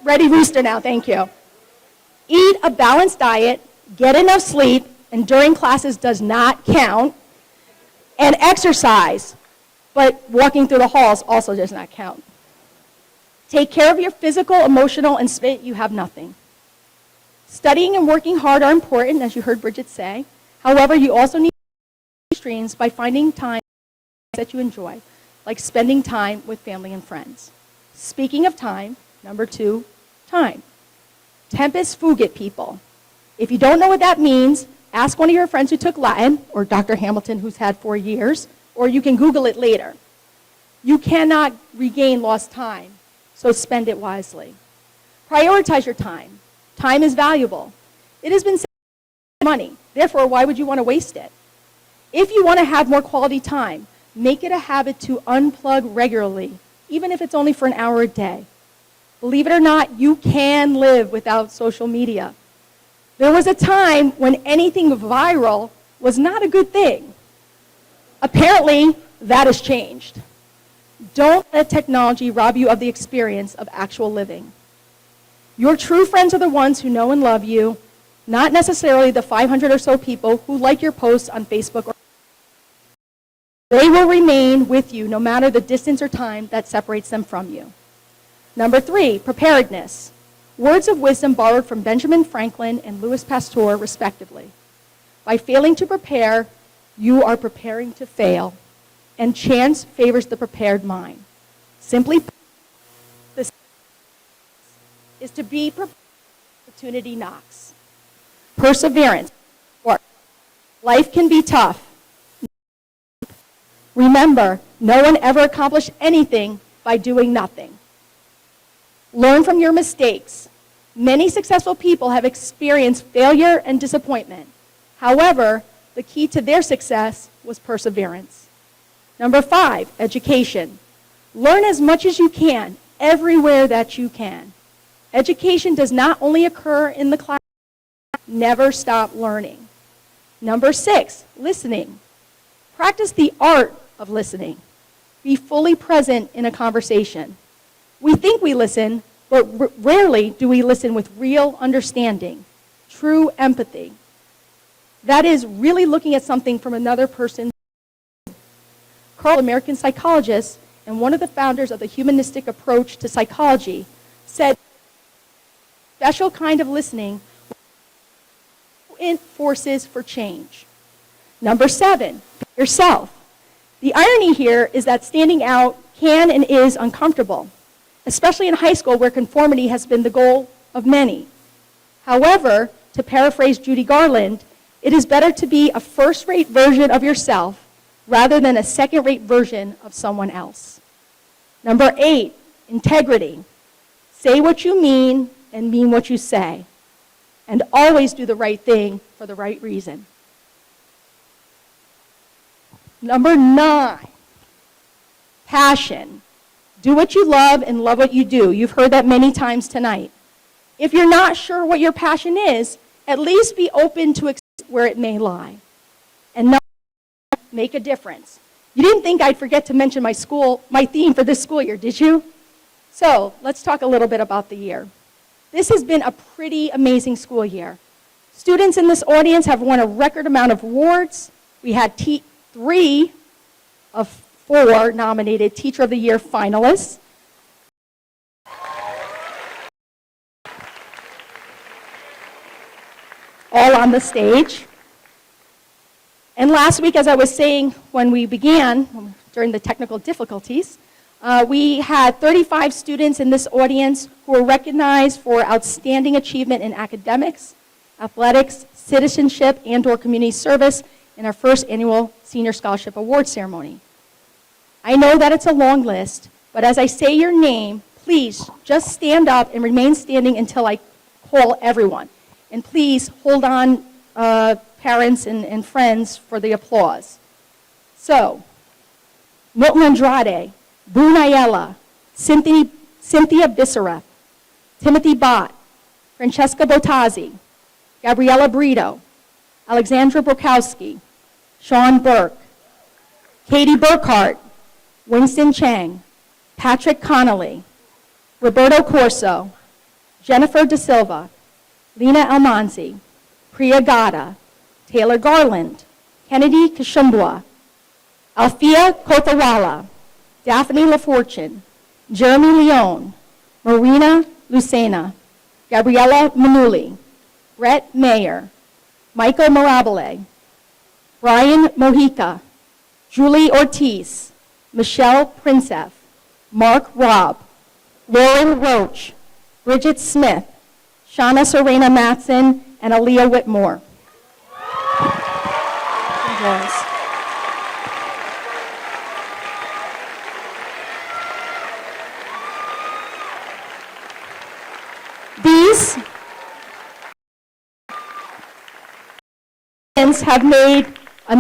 S1: Ready rooster now, thank you. Eat a balanced diet, get enough sleep, and during classes does not count, and exercise, but walking through the halls also does not count. Take care of your physical, emotional, and spirit, you have nothing. Studying and working hard are important, as you heard Bridget say. However, you also need streams by finding time that you enjoy, like spending time with family and friends. Speaking of time, number 2, time. Tempus fugit, people. If you don't know what that means, ask one of your friends who took Latin, or Dr. Hamilton, who's had 4 years, or you can Google it later. You cannot regain lost time, so spend it wisely. Prioritize your time. Time is valuable. It has been said money. Therefore, why would you want to waste it? If you want to have more quality time, make it a habit to unplug regularly, even if it's only for an hour a day. Believe it or not, you can live without social media. There was a time when anything viral was not a good thing. Apparently, That has changed. Don't let technology rob you of the experience of actual living. Your true friends are the ones who know and love you, not necessarily the 500 or so people who like your posts on Facebook. They will remain with you no matter the distance or time that separates them from you. Number 3, preparedness. Words of wisdom borrowed from Benjamin Franklin and Louis Pasteur, respectively. By failing to prepare, you are preparing to fail, and chance favors the prepared mind. Simply put, this is to be prepared when opportunity knocks. Perseverance. Life can be tough. Remember, no one ever accomplished anything by doing nothing. Learn from your mistakes. Many successful people have experienced failure and disappointment. However, the key to their success was perseverance. Number 5, education. Learn as much as you can, everywhere that you can. Education does not only occur in the classroom. Never stop learning. Number 6, listening. Practice the art of listening. Be fully present in a conversation. We think we listen, but rarely do we listen with real understanding, true empathy. That is really looking at something from another person's. Carl, American psychologist and one of the founders of the humanistic approach to psychology, said, special kind of listening forces for change. Number 7, be yourself. The irony here is that standing out can and is uncomfortable, especially in high school where conformity has been the goal of many. However, to paraphrase Judy Garland, it is better to be a first-rate version of yourself rather than a second-rate version of someone else. Number 8, integrity. Say what you mean and mean what you say. And always do the right thing for the right reason. Number 9, passion. Do what you love and love what you do. You've heard that many times tonight. If you're not sure what your passion is, at least be open to where it may lie. And make a difference. You didn't think I'd forget to mention my theme for this school year, did you? So let's talk a little bit about the year. This has been a pretty amazing school year. Students in this audience have won a record amount of awards. We had 3 of 4 nominated Teacher of the Year finalists. All on the stage. And last week, as I was saying when we began, during the technical difficulties, we had 35 students in this audience who were recognized for outstanding achievement in academics, athletics, citizenship, and/or community service in our first annual Senior Scholarship Award ceremony. I know that it's a long list, but as I say your name, please just stand up and remain standing until I call everyone. And please hold on, parents and friends, for the applause. So, Milton Andrade, Boone Ayala, Cynthia Bissera, Timothy Bott, Francesca Bottazzi, Gabriella Brito, Alexandra Brokowski, Sean Burke, Katie Burkhart, Winston Chang, Patrick Connolly, Roberto Corso, Jennifer De Silva, Lena Almanzi, Priya Gada, Taylor Garland, Kennedy Kashumbwa, Alfia Kothawala, Daphne LaFortune, Jeremy Leone, Marina Lucena, Gabriella Manuli, Brett Mayer, Michael Mirabile, Brian Mojica, Julie Ortiz, Michelle Princep, Mark Robb, Lauren Roach, Bridget Smith, Shauna Serena Matson, and Aaliyah Whitmore. These have made a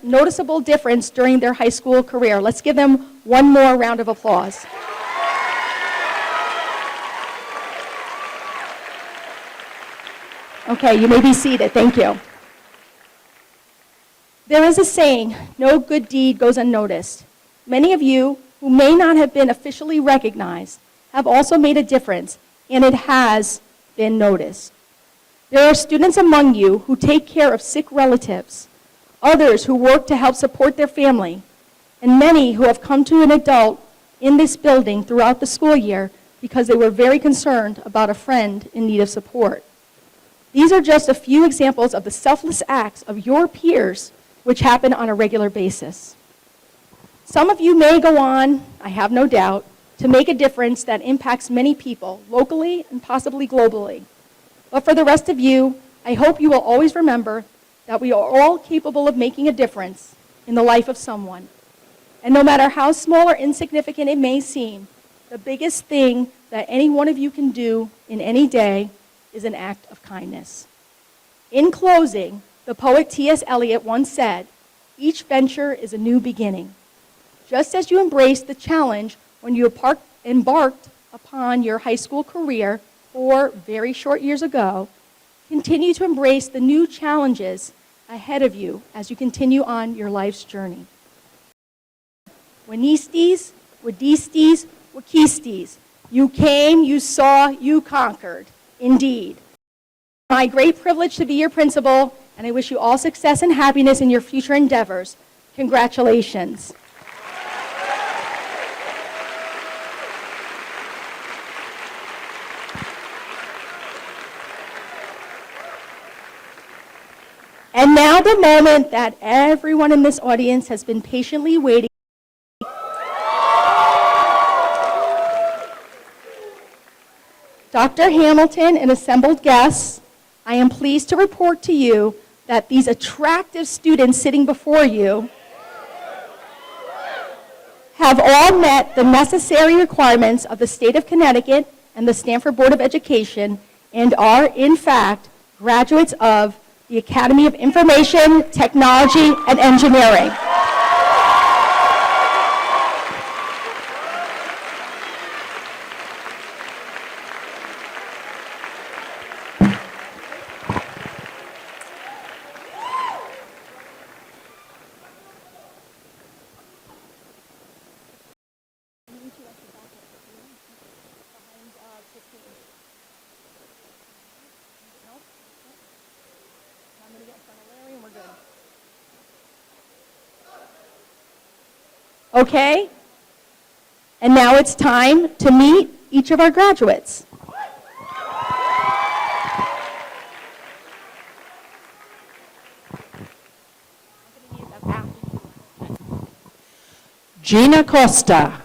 S1: noticeable difference during their high school career. Let's give them one more round of applause. Okay, you may be seated. Thank you. There is a saying, no good deed goes unnoticed. Many of you who may not have been officially recognized have also made a difference, and it has been noticed. There are students among you who take care of sick relatives, others who work to help support their family, and many who have come to an adult in this building throughout the school year because they were very concerned about a friend in need of support. These are just a few examples of the selfless acts of your peers which happen on a regular basis. Some of you may go on, I have no doubt, to make a difference that impacts many people, locally and possibly globally. But for the rest of you, I hope you will always remember that we are all capable of making a difference in the life of someone. And no matter how small or insignificant it may seem, the biggest thing that any one of you can do in any day is an act of kindness. In closing, the poet T.S. Eliot once said, "Each venture is a new beginning." Just as you embraced the challenge when you embarked upon your high school career 4 very short years ago, continue to embrace the new challenges ahead of you as you continue on your life's journey. Winistes, Wadistes, Wakistes. You came, you saw, you conquered. Indeed. My great privilege to be your principal, and I wish you all success and happiness in your future endeavors. Congratulations. And now the moment that everyone in this audience has been patiently waiting. Dr. Hamilton and assembled guests, I am pleased to report to you that these attractive students sitting before you have all met the necessary requirements of the state of Connecticut and the Stanford Board of Education and are, in fact, graduates of the Academy of Information, Technology, and Engineering. Okay? And now it's time to meet each of our graduates.
S11: Gina Costa.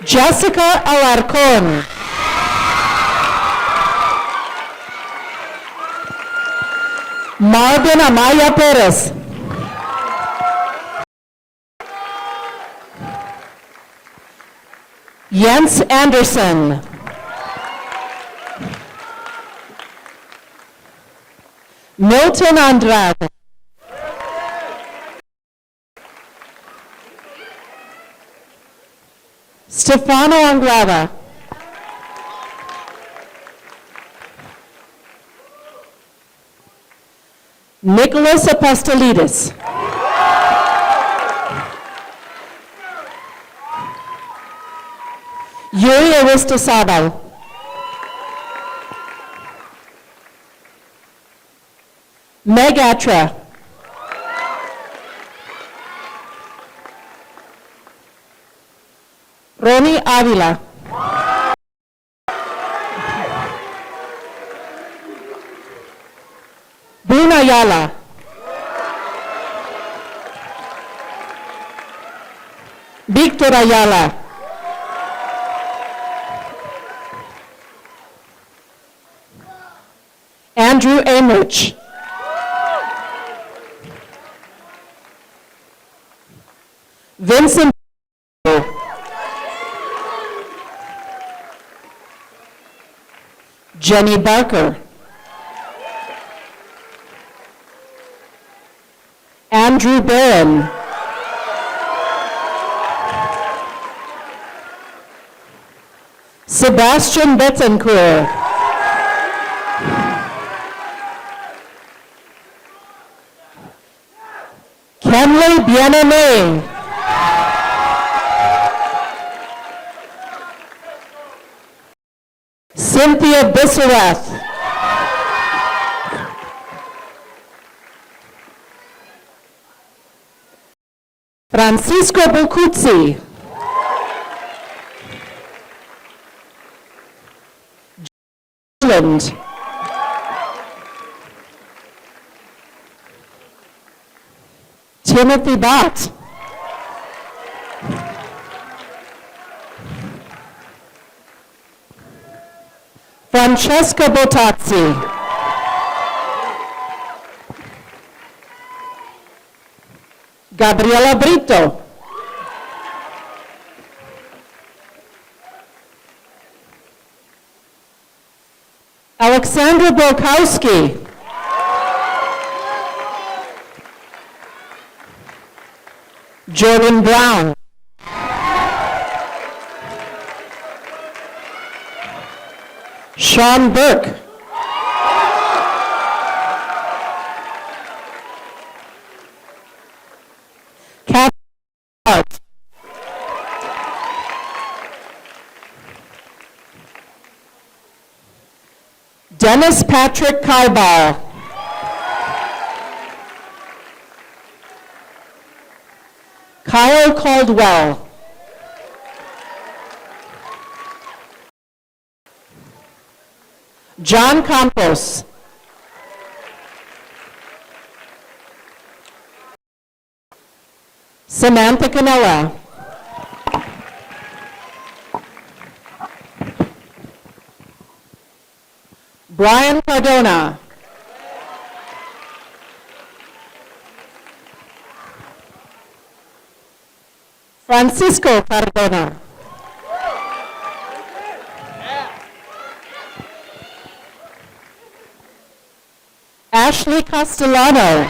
S11: Jessica Alarcón. Marvin Amaya Perez. Jens Anderson. Milton Andrade. Stefano Angrava. Nicholas Apostolidis. Yuri Aristosabal. Meg Atra. Ronnie Avila. Boone Ayala. Victor Ayala. Andrew Amrich. Vincent. Jenny Barker. Andrew Barron. Sebastian Bettencourt. Kenley Bien-Aimé. Cynthia Bisserath. Francisco Bucuzzi. Ireland. Timothy Bott. Francesca Bottazzi. Gabriela Brito. Alexandra Brokowski. Jordan Brown. Sean Burke. Kathy Hart. Dennis Patrick Kaibar. Kyle Caldwell. John Campos. Samantha Canella. Brian Cardona. Francisco Cardona. Ashley Castellano.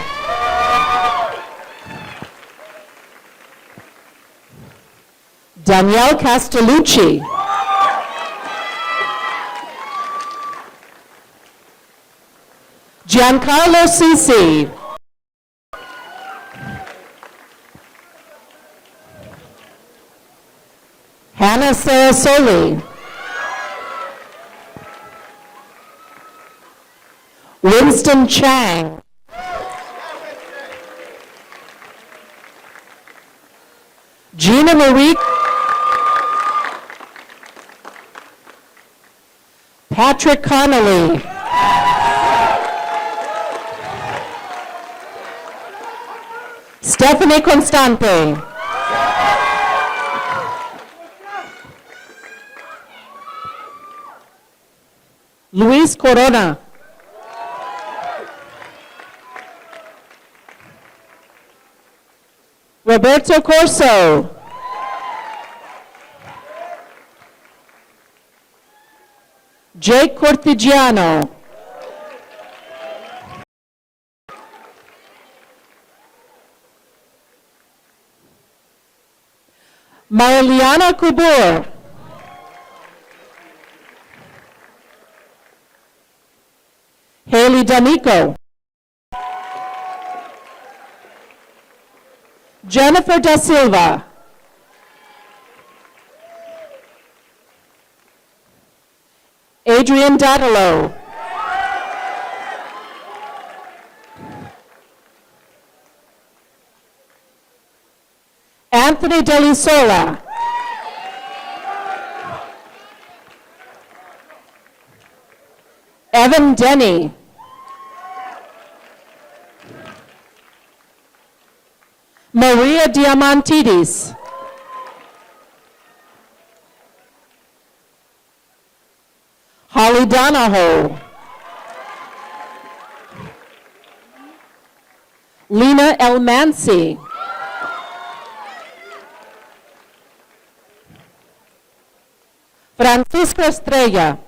S11: Danielle Castellucci. Giancarlo Sisi. Hannah Sarasoli. Winston Chang. Gina Marie. Patrick Connolly. Stephanie Constante. Luis Corona. Roberto Corso. Jake Cortigiano. Marliana Kubur. Haley D'Amico. Jennifer Da Silva. Adrian Dadalo. Anthony Delisola. Evan Denny. Maria Diamantidis. Holly Donahoe. Lena Elmancy. Francisco Estrella.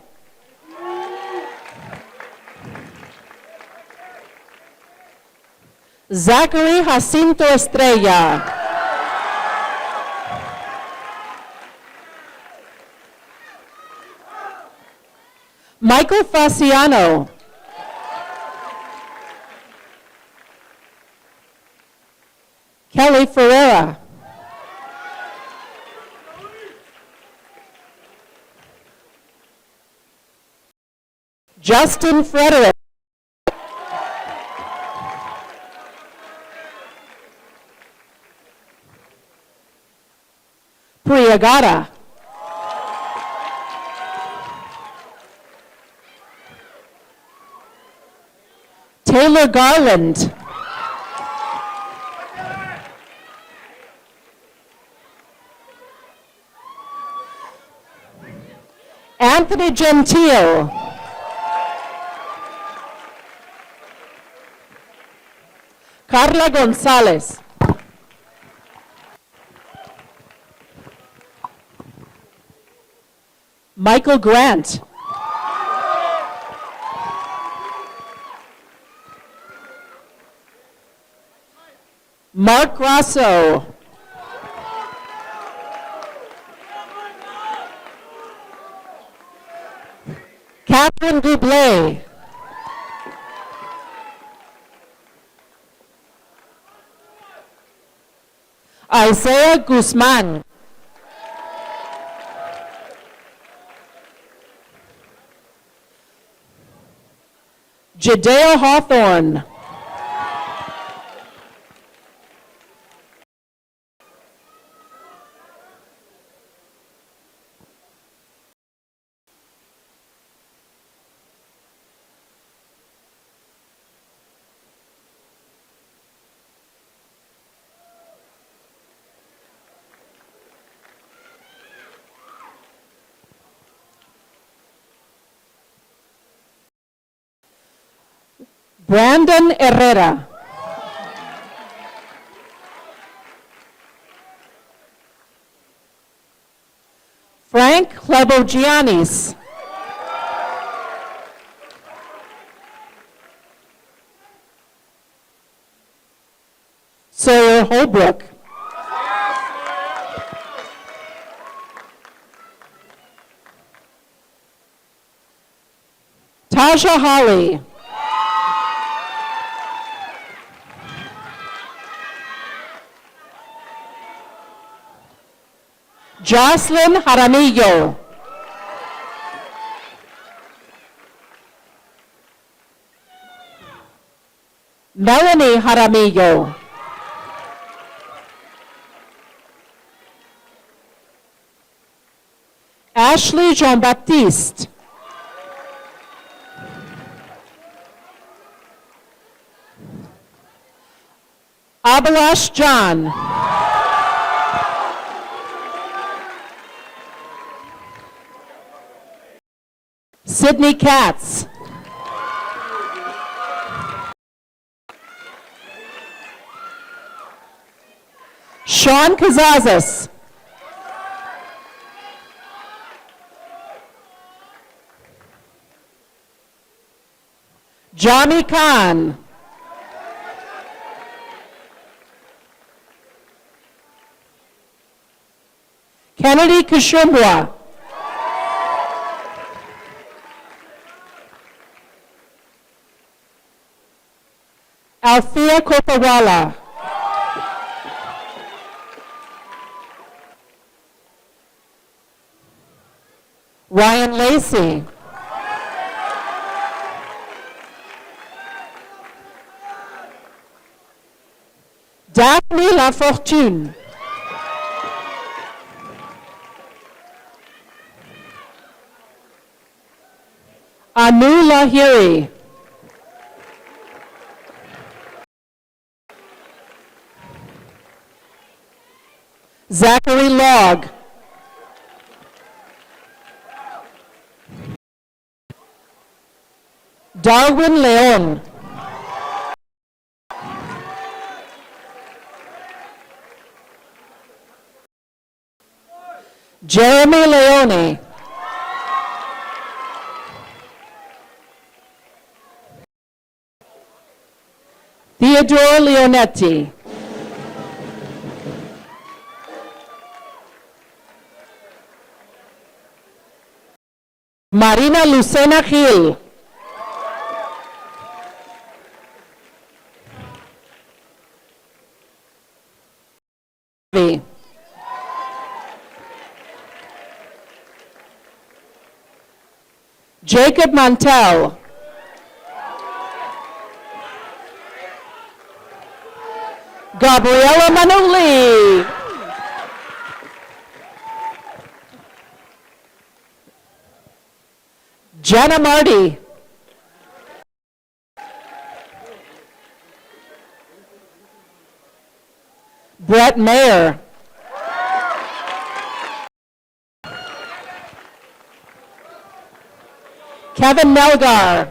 S11: Zachary Jacinto Estrella. Michael Fasciano. Kelly Ferreira. Justin Frederick. Priyagata. Taylor Garland. Anthony Gentile. Carla Gonzalez. Michael Grant. Mark Grasso. Catherine Goublé. Isaiah Guzman. Jadeo Hawthorne. Brandon Herrera. Frank Lebogiannis. Sawyer Holbrook. Taja Holly. Jocelyn Jaramillo. Melanie Jaramillo. Ashley Jean-Baptiste. Abalash John. Sydney Katz. Sean Kazazas. Jami Khan. Kennedy Kashumbwa. Althea Kopawala. Ryan Lacey. Daphne Lafortune. Anu Lahiri. Zachary Logg. Darwin Leon. Jeremy Leone. Theodore Leonetti. Marina Lucena Gil. Jacob Montel. Gabriela Manuli. Jenna Marty. Brett Mayer. Kevin Melgar.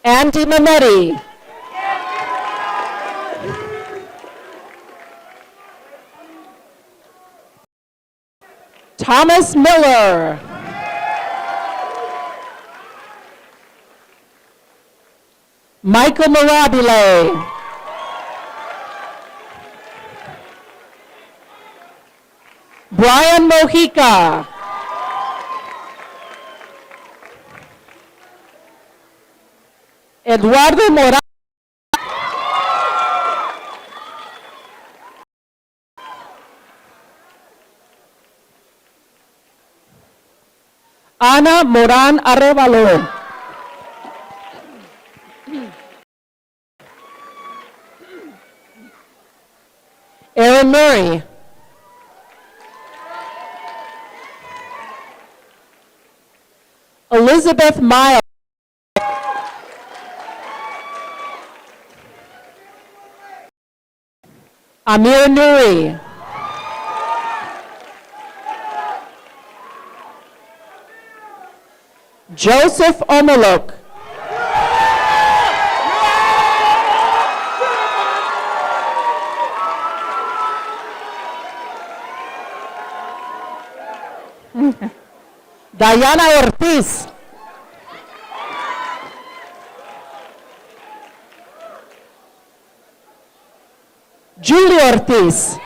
S11: Andy Manetti. Thomas Miller. Michael Mirabile. Brian Mojica. Eduardo Morales. Ana Moran Arevalo. Aaron Murray. Elizabeth Miles. Amir Nuri. Joseph Omolok. Diana Ortiz. Julie Ortiz.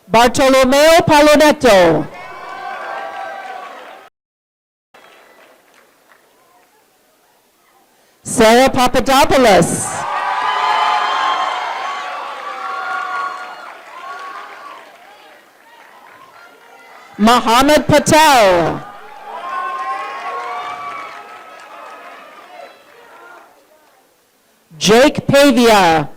S11: Bartolomeo Palonetto. Sarah Papadopoulos. Mohammed Patel. Jake Pavia.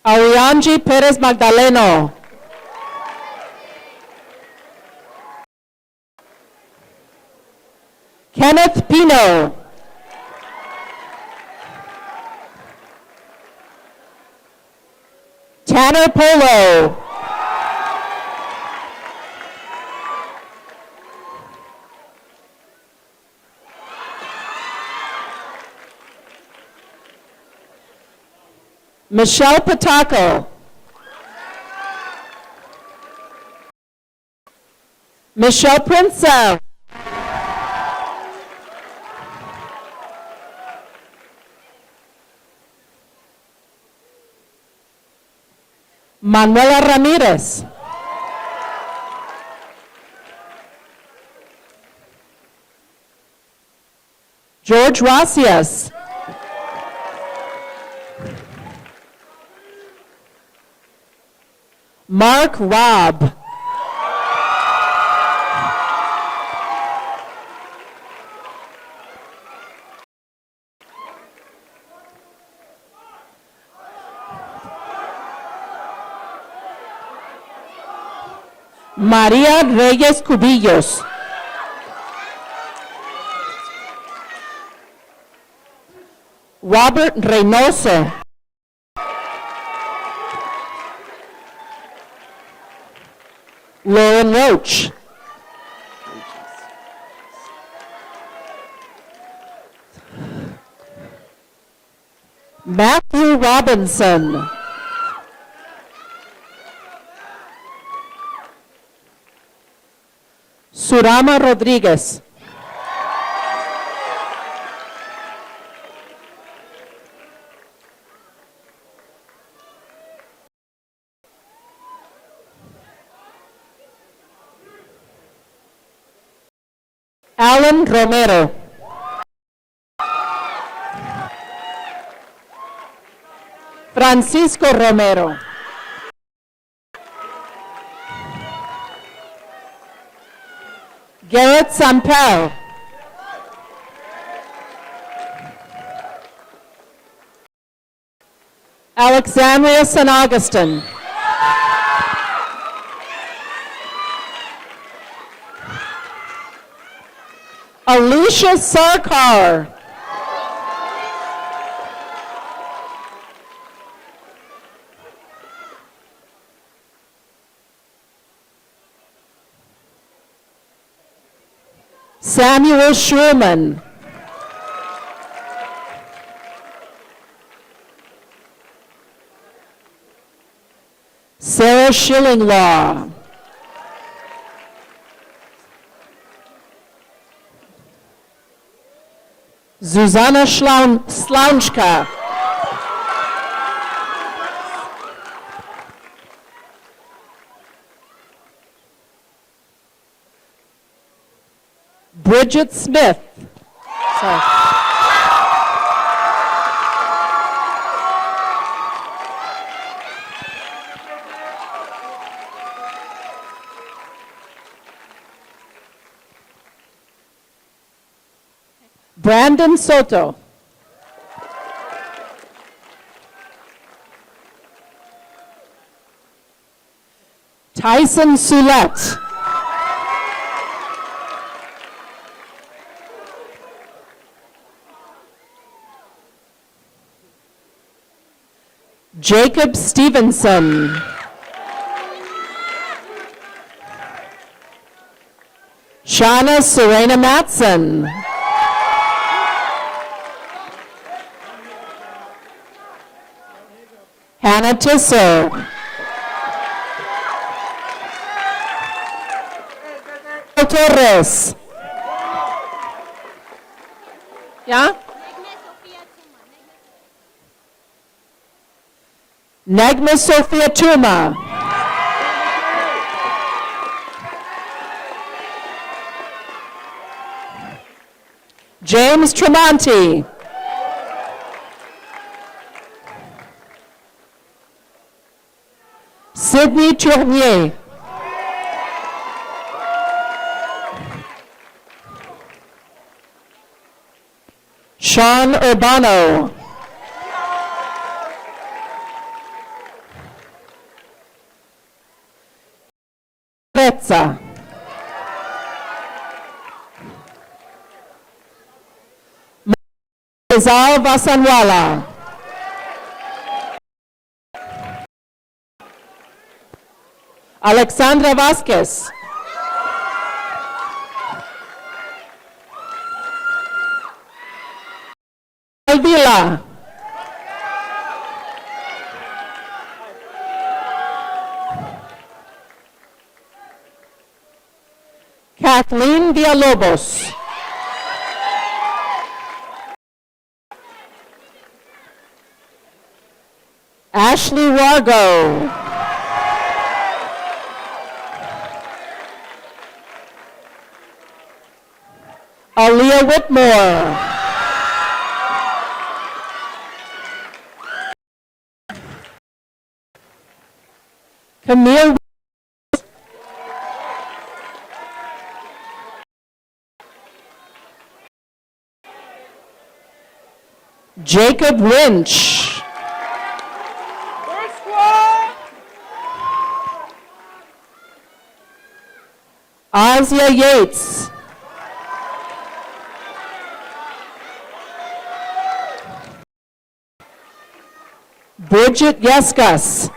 S11: Arianji Perez Magdaleno. Kenneth Pino. Tanner Polo. Michelle Patako. Michelle Princess. Manuela Ramirez. George Racias. Mark Robb. María Reyes Cubillos. Robert Reynoso. Lauren Roach. Matthew Robinson. Surama Rodriguez. Alan Romero. Francisco Romero. Garrett Sampel. Alexandria San Augustine. Alicia Sarkar. Samuel Schurman. Sarah Schillinglaw. Susanna Slaunchka. Bridget Smith. Sorry. Brandon Soto. Tyson Soulette. Jacob Stevenson. Shauna Serena Matson. Hannah Tisser. Torres. Yeah? Negma Sophia Tuma. James Tremonti. Sydney Tournier. Sean Urbano. Rezza. Rizal Vasanwala. Alexandra Vasquez. Villa. Kathleen Villalobos. Ashley Wargo. Aaliyah Whitmore. Camille Jacob Lynch. Asia Yates. Bridget Yescus.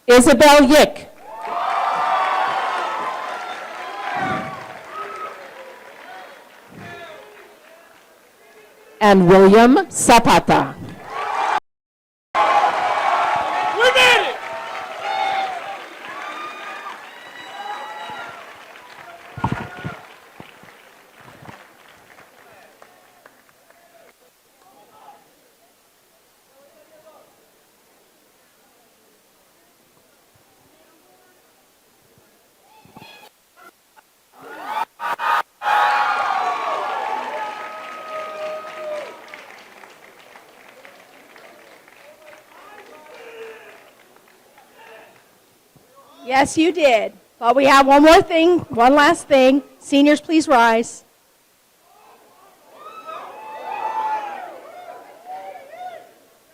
S11: Isabel Yick. And William Zapata.
S1: Yes, you did. But we have one more thing, one last thing. Seniors, please rise.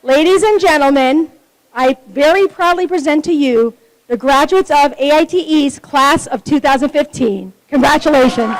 S1: Ladies and gentlemen, I very proudly present to you the graduates of AITE's class of 2015. Congratulations.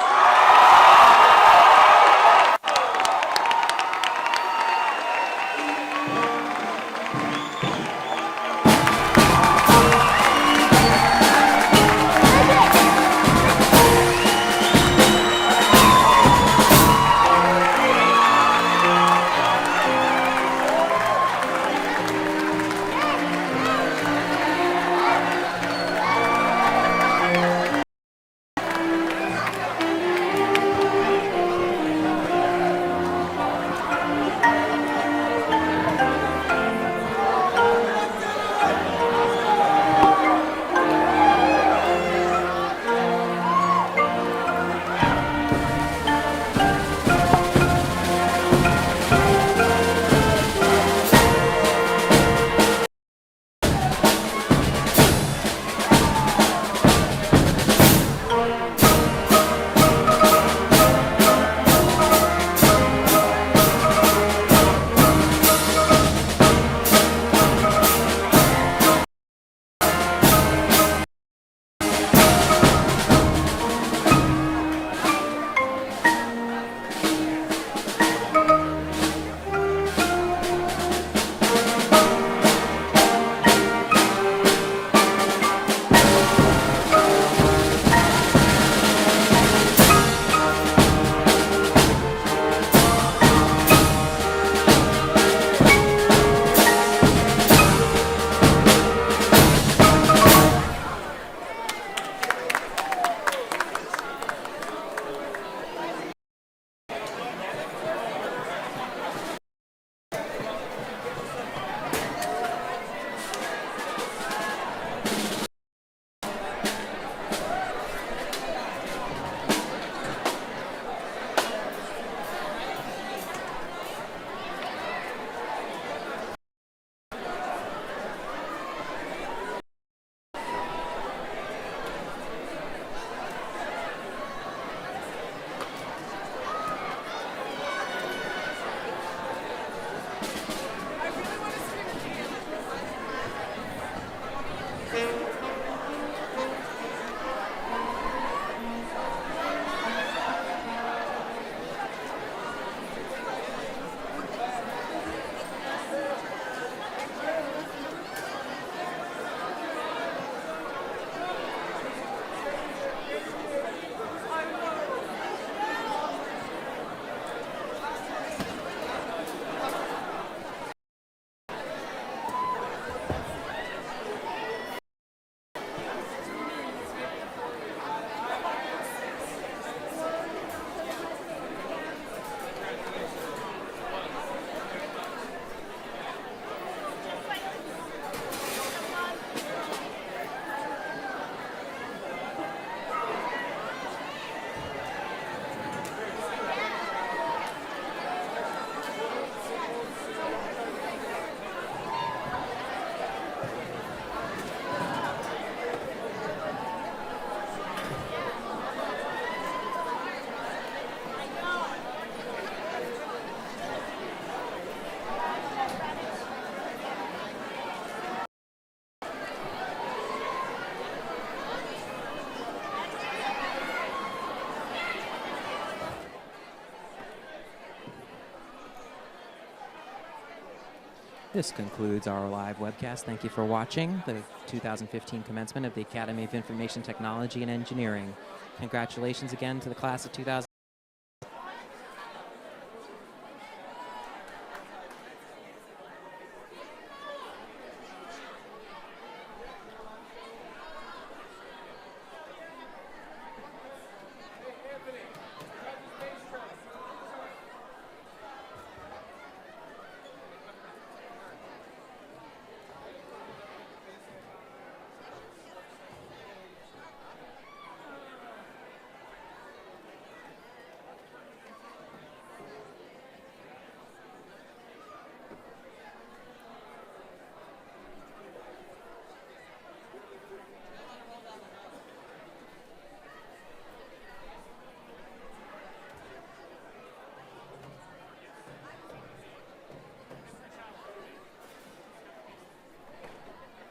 S12: This concludes our live webcast. Thank you for watching the 2015 commencement of the Academy of Information Technology and Engineering. Congratulations again to the class of 2015.